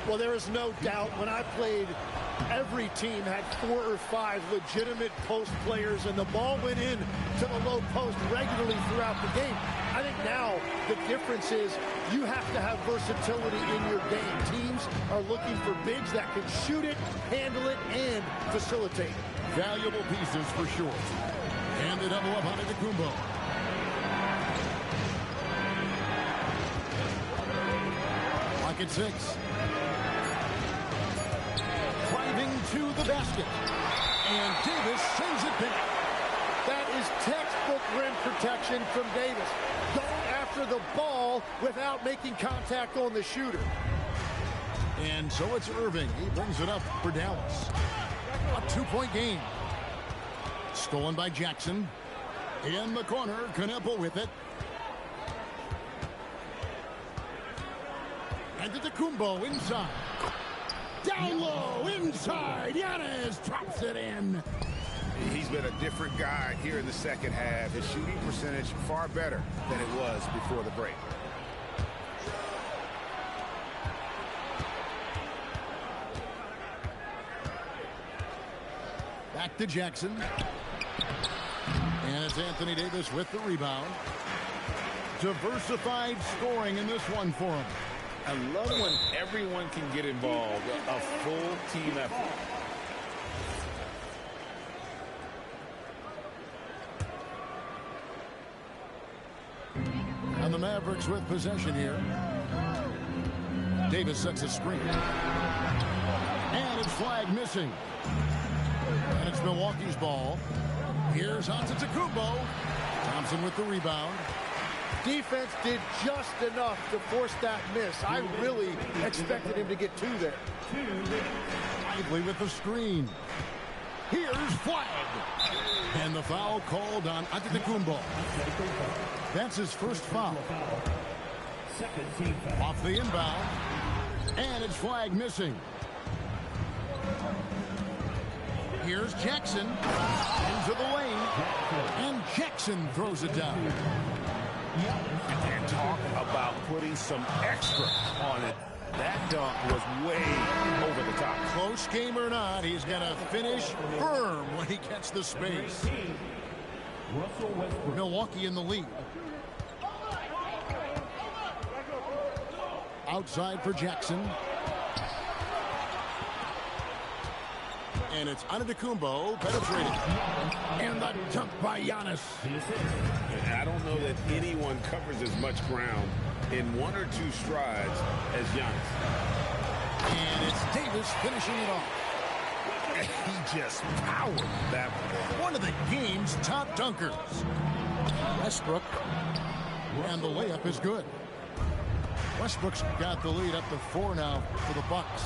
Speaker 3: Well, there is no doubt when I played, every team had 4 or 5 legitimate post players, and the ball went in to the low post regularly throughout the game. I think now the difference is you have to have versatility in your game. Teams are looking for bigs that can shoot it, handle it, and facilitate.
Speaker 1: Valuable pieces for sure. And the double up on Antetokounmpo. Lock at 6. Driving to the basket. And Davis sends it back.
Speaker 3: That is textbook rim protection from Davis. Going after the ball without making contact on the shooter.
Speaker 1: And so it's Irving. He brings it up for Dallas. A 2-point game. Stolen by Jackson. In the corner, Kneppel with it. Antetokounmpo inside. Down low, inside. Giannis drops it in.
Speaker 2: He's been a different guy here in the second half. His shooting percentage far better than it was before the break.
Speaker 1: Back to Jackson. And it's Anthony Davis with the rebound. Diversified scoring in this one for him.
Speaker 5: I love when everyone can get involved. A full team effort.
Speaker 1: And the Mavericks with possession here. Davis sets a screen. And it's flag missing. And it's Milwaukee's ball. Here's Antetokounmpo. Thompson with the rebound.
Speaker 3: Defense did just enough to force that miss. I really expected him to get 2 there.
Speaker 1: Lively with the screen. Here's flag. And the foul called on Antetokounmpo. That's his first foul. Off the inbound. And it's flag missing. Here's Jackson. Into the lane. And Jackson throws it down.
Speaker 2: And talk about putting some extra on it. That dunk was way over the top.
Speaker 1: Close game or not, he's going to finish firm when he gets the space. Milwaukee in the lead. Outside for Jackson. And it's Antetokounmpo penetrating. And the dunk by Giannis.
Speaker 5: I don't know that anyone covers as much ground in 1 or 2 strides as Giannis.
Speaker 1: And it's Davis finishing it off. He just powered that one of the game's top dunkers. Westbrook. And the layup is good. Westbrook's got the lead up to 4 now for the Bucks.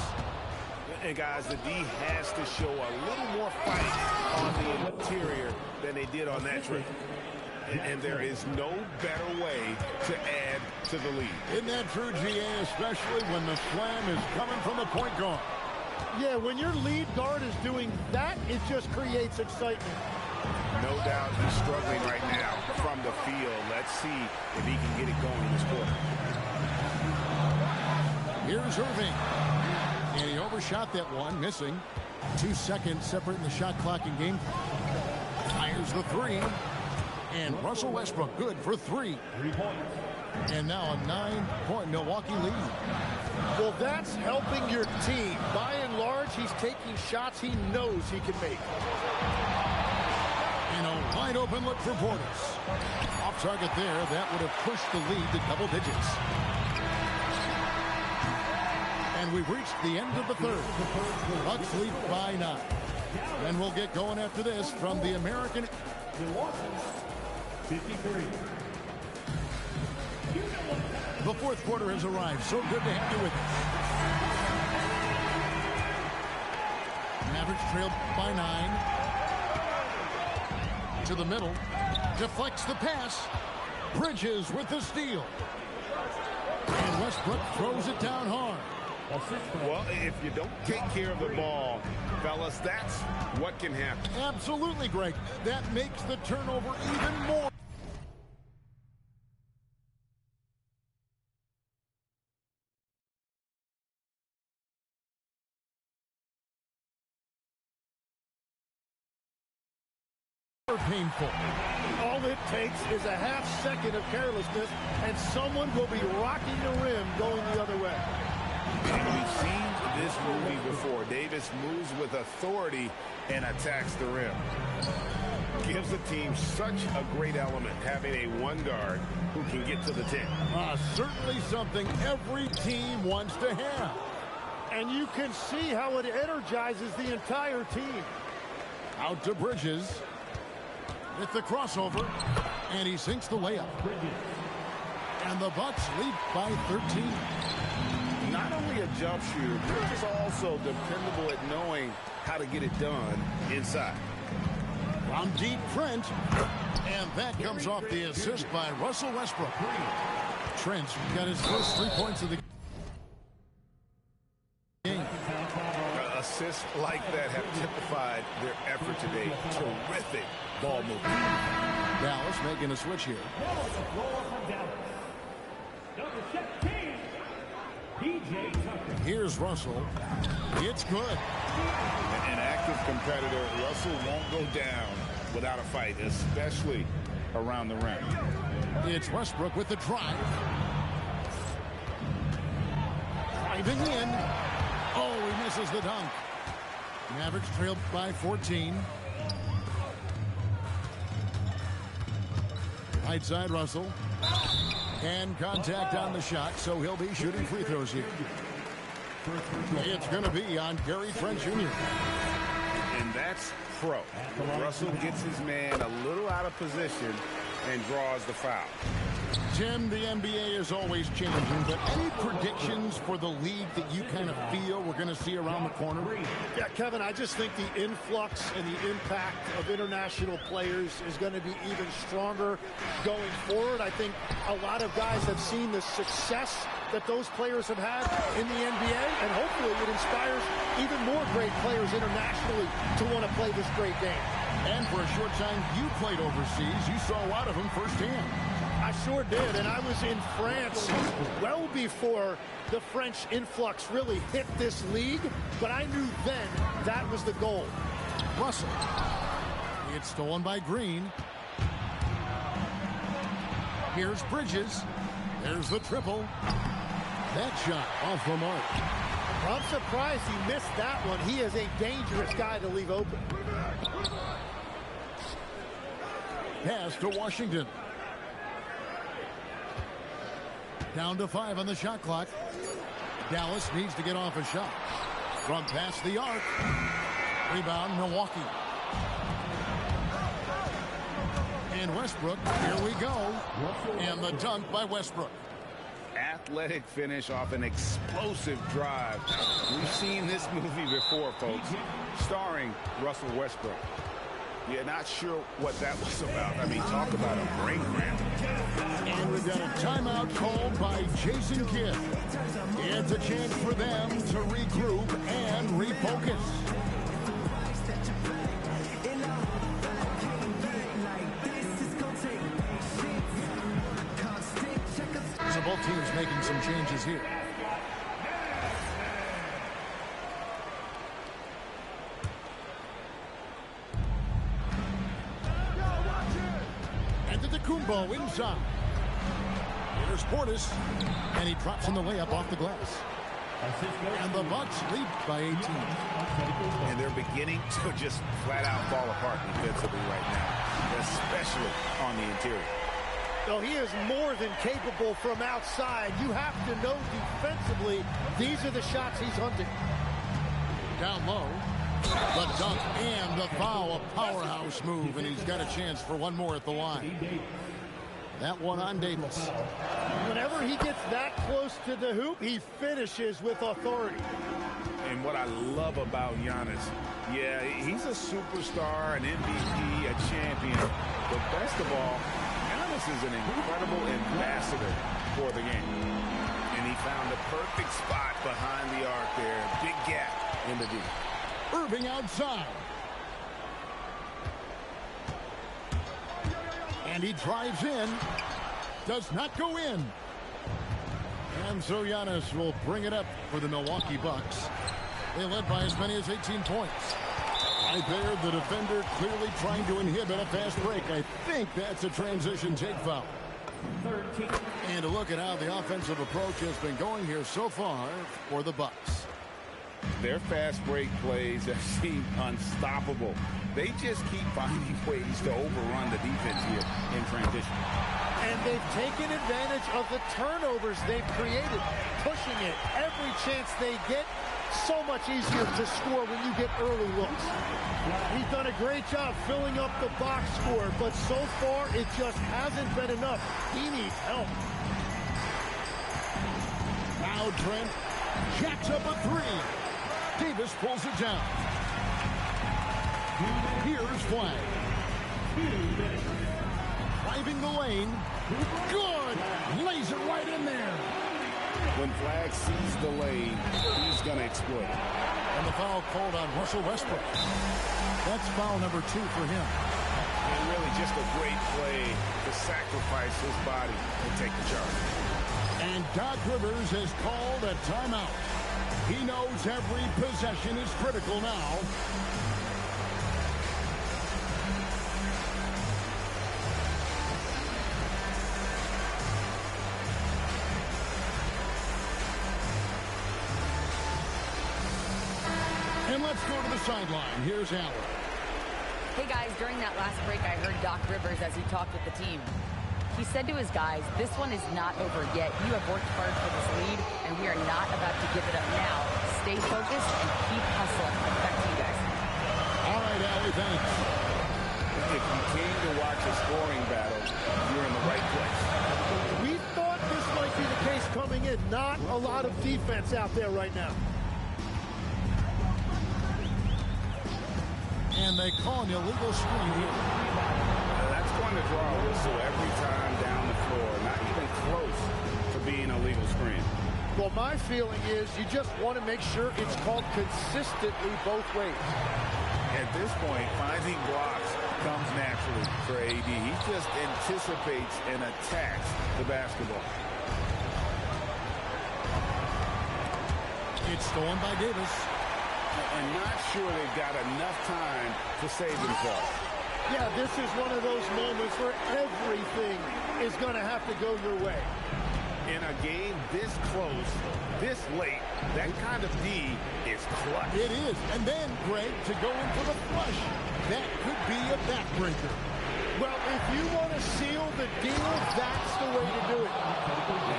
Speaker 2: And guys, the D has to show a little more fight on the interior than they did on that trip. And there is no better way to add to the lead.
Speaker 1: Isn't that true, GA, especially when the slam is coming from the point guard?
Speaker 3: Yeah, when your lead guard is doing that, it just creates excitement.
Speaker 2: No doubt he's struggling right now from the field. Let's see if he can get it going in this quarter.
Speaker 1: Here's Irving. And he overshot that one, missing. 2 seconds separating the shot clock and game. Fires the 3. And Russell Westbrook good for 3.
Speaker 7: 3 points.
Speaker 1: And now a 9-point Milwaukee lead.
Speaker 3: Well, that's helping your team. By and large, he's taking shots he knows he can make.
Speaker 1: And a wide open look for Portis. Off target there. That would have pushed the lead to double digits. And we've reached the end of the third. Bucks lead by 9. And we'll get going after this from the American.
Speaker 7: Milwaukee, 53.
Speaker 1: The fourth quarter has arrived. So good to have you with us. Mavericks trail by 9. To the middle. Deflects the pass. Bridges with the steal. And Westbrook throws it down hard.
Speaker 2: Well, if you don't take care of the ball, fellas, that's what can happen.
Speaker 1: Absolutely, Greg. That makes the turnover even more. Painful.
Speaker 3: All it takes is a half second of carelessness, and someone will be rocking the rim going the other way.
Speaker 2: And we've seen this movie before. Davis moves with authority and attacks the rim. Gives the team such a great element, having a one guard who can get to the 10.
Speaker 1: Certainly something every team wants to have.
Speaker 3: And you can see how it energizes the entire team.
Speaker 1: Out to Bridges. With the crossover. And he sinks the layup. And the Bucks lead by 13.
Speaker 2: Not only a jump shooter, Bridges also dependable at knowing how to get it done inside.
Speaker 1: From deep, Trent. And that comes off the assist by Russell Westbrook. Trent got his first 3 points of the game.
Speaker 2: Assists like that have typified their effort today. Terrific ball movement.
Speaker 1: Dallas making a switch here. Here's Russell. It's good.
Speaker 2: An active competitor, Russell won't go down without a fight, especially around the rim.
Speaker 1: It's Westbrook with the drive. Driving in. Oh, he misses the dunk. Mavericks trailed by 14. Right side, Russell. And contact on the shot, so he'll be shooting free throws here. It's going to be on Gary Trent Jr.
Speaker 2: And that's pro. Russell gets his man a little out of position and draws the foul.
Speaker 1: Tim, the NBA is always changing, but any predictions for the league that you kind of feel we're going to see around the corner?
Speaker 3: Yeah, Kevin, I just think the influx and the impact of international players is going to be even stronger going forward. I think a lot of guys have seen the success that those players have had in the NBA, and hopefully it inspires even more great players internationally to want to play this great game.
Speaker 1: And for a short time you played overseas, you saw a lot of them firsthand.
Speaker 3: I sure did, and I was in France well before the French influx really hit this league, but I knew then that was the goal.
Speaker 1: Russell. It's stolen by Green. Here's Bridges. There's the triple. That shot off the mark.
Speaker 3: I'm surprised he missed that one. He is a dangerous guy to leave open.
Speaker 1: Pass to Washington. Down to 5 on the shot clock. Dallas needs to get off a shot. From past the arc. Rebound, Milwaukee. And Westbrook, here we go. And the dunk by Westbrook.
Speaker 2: Athletic finish off an explosive drive. We've seen this movie before, folks, starring Russell Westbrook. Yeah, not sure what that was about. I mean, talk about a brain cramp.
Speaker 1: And we've got a timeout called by Jason Kidd. It's a chance for them to regroup and refocus. So both teams making some changes here. Antetokounmpo inside. Here's Portis, and he drops in the layup off the glass. And the Bucks lead by 18.
Speaker 2: And they're beginning to just flat out fall apart defensively right now, especially on the interior.
Speaker 3: So he is more than capable from outside. You have to know defensively, these are the shots he's hunting.
Speaker 1: Down low, the dunk and the foul, a powerhouse move, and he's got a chance for one more at the line. That one on Davis.
Speaker 3: Whenever he gets that close to the hoop, he finishes with authority.
Speaker 2: And what I love about Giannis, yeah, he's a superstar, an MVP, a champion. But best of all, Giannis is an incredible ambassador for the game. And he found the perfect spot behind the arc there. Big gap in the D.
Speaker 1: Irving outside. And he drives in. Does not go in. And so Giannis will bring it up for the Milwaukee Bucks. They led by as many as 18 points. Right there, the defender clearly trying to inhibit a fast break. I think that's a transition take foul. And a look at how the offensive approach has been going here so far for the Bucks.
Speaker 5: Their fast break plays have seemed unstoppable. They just keep finding ways to overrun the defense here in transition.
Speaker 3: And they've taken advantage of the turnovers they've created, pushing it every chance they get. So much easier to score when you get early looks. He's done a great job filling up the box score, but so far it just hasn't been enough. He needs help.
Speaker 1: Now Trent jacks up a three. Davis pulls it down. Here's Flag. Driving the lane. Good. Lays it right in there.
Speaker 5: When Flag sees the lane, he's going to exploit it.
Speaker 1: And the foul called on Russell Westbrook. That's foul number 2 for him.
Speaker 2: And really just a great play to sacrifice his body and take the charge.
Speaker 1: And Doc Rivers has called a timeout. He knows every possession is critical now. And let's go to the sideline. Here's Allen.
Speaker 4: Hey guys, during that last break, I heard Doc Rivers as he talked with the team. He said to his guys, this one is not over yet. You have worked hard for this lead, and we are not about to give it up now. Stay focused and keep hustling. Back to you guys.
Speaker 1: All right, Allie, thanks.
Speaker 5: If you came to watch a scoring battle, you're in the right place.
Speaker 3: We thought this might be the case coming in. Not a lot of defense out there right now.
Speaker 1: And they call an illegal screen here.
Speaker 5: That's going to draw a whistle every time down the floor. Not even close to being a legal screen.
Speaker 3: Well, my feeling is you just want to make sure it's called consistently both ways.
Speaker 2: At this point, finding blocks comes naturally for AD. He just anticipates and attacks the basketball.
Speaker 1: It's stolen by Davis.
Speaker 5: And not sure they've got enough time to save themselves.
Speaker 3: Yeah, this is one of those moments where everything is going to have to go your way.
Speaker 2: In a game this close, this late, that kind of D is clutch.
Speaker 1: It is. And then, Greg, to go in for the flush. That could be a backbreaker.
Speaker 3: Well, if you want to seal the deal, that's the way to do it.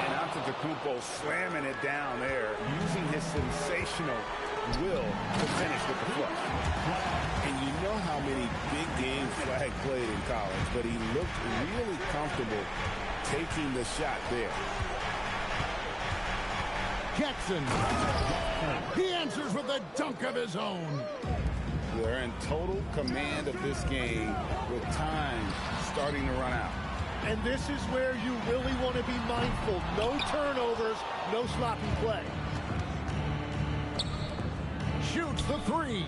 Speaker 2: And Antetokounmpo slamming it down there, using his sensational will to finish with the flush.
Speaker 5: And you know how many big games Flag played in college, but he looked really comfortable taking the shot there.
Speaker 1: Jackson. He answers with a dunk of his own.
Speaker 5: They're in total command of this game with time starting to run out.
Speaker 3: And this is where you really want to be mindful. No turnovers, no sloppy play.
Speaker 1: Shoots the three.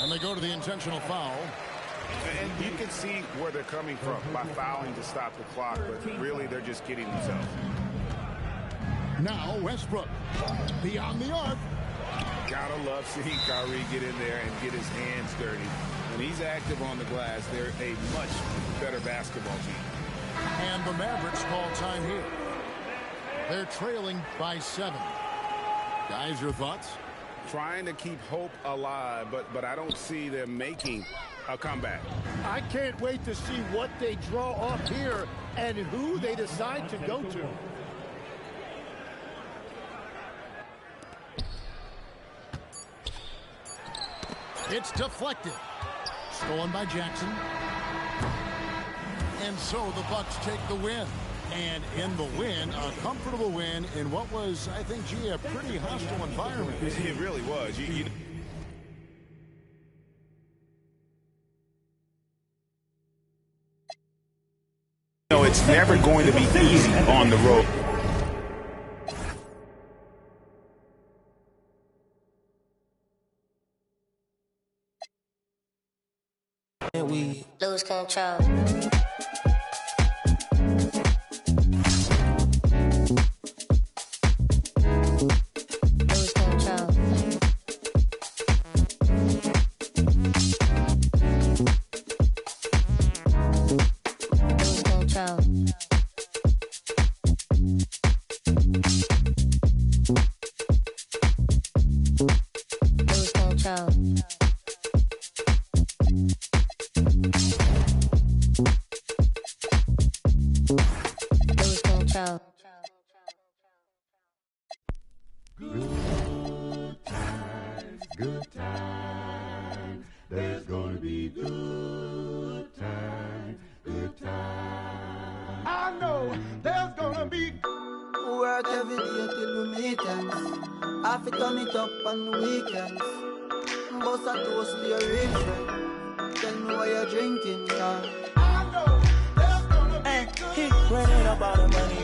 Speaker 1: And they go to the intentional foul.
Speaker 2: And you can see where they're coming from by fouling to stop the clock, but really they're just kidding themselves.
Speaker 1: Now Westbrook. Beyond the arc.
Speaker 2: Gotta love seeing Kyrie get in there and get his hands dirty. When he's active on the glass, they're a much better basketball team.
Speaker 1: And the Mavericks call time here. They're trailing by 7. Guys, your thoughts?
Speaker 2: Trying to keep hope alive, but I don't see them making a comeback.
Speaker 3: I can't wait to see what they draw up here and who they decide to go to.
Speaker 1: It's deflected. Stolen by Jackson. And so the Bucks take the win. And in the win, a comfortable win in what was, I think, G, a pretty hostile environment.
Speaker 2: It really was. It's never going to be easy on the road.
Speaker 9: We lose control.
Speaker 10: Good times. There's gonna be good times. Good times. I know there's gonna be.
Speaker 11: Work every day till we meet ends. I fi turn it up on the weekends. Bust a toast to your rich friend. Tell me what you're drinking, yeah.
Speaker 10: I know there's gonna be good
Speaker 11: He running up all the money.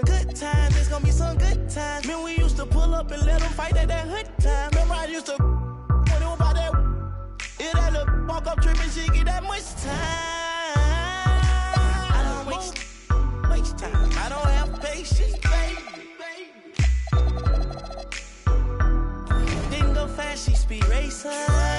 Speaker 12: Good times, it's gonna be some good times. Man, we used to pull up and let them fight at that hood time. Remember I used to when it was about that. It had a walk up trip and she get that much time. I don't waste time. I don't have patience, baby. Didn't go fast, she speed racer.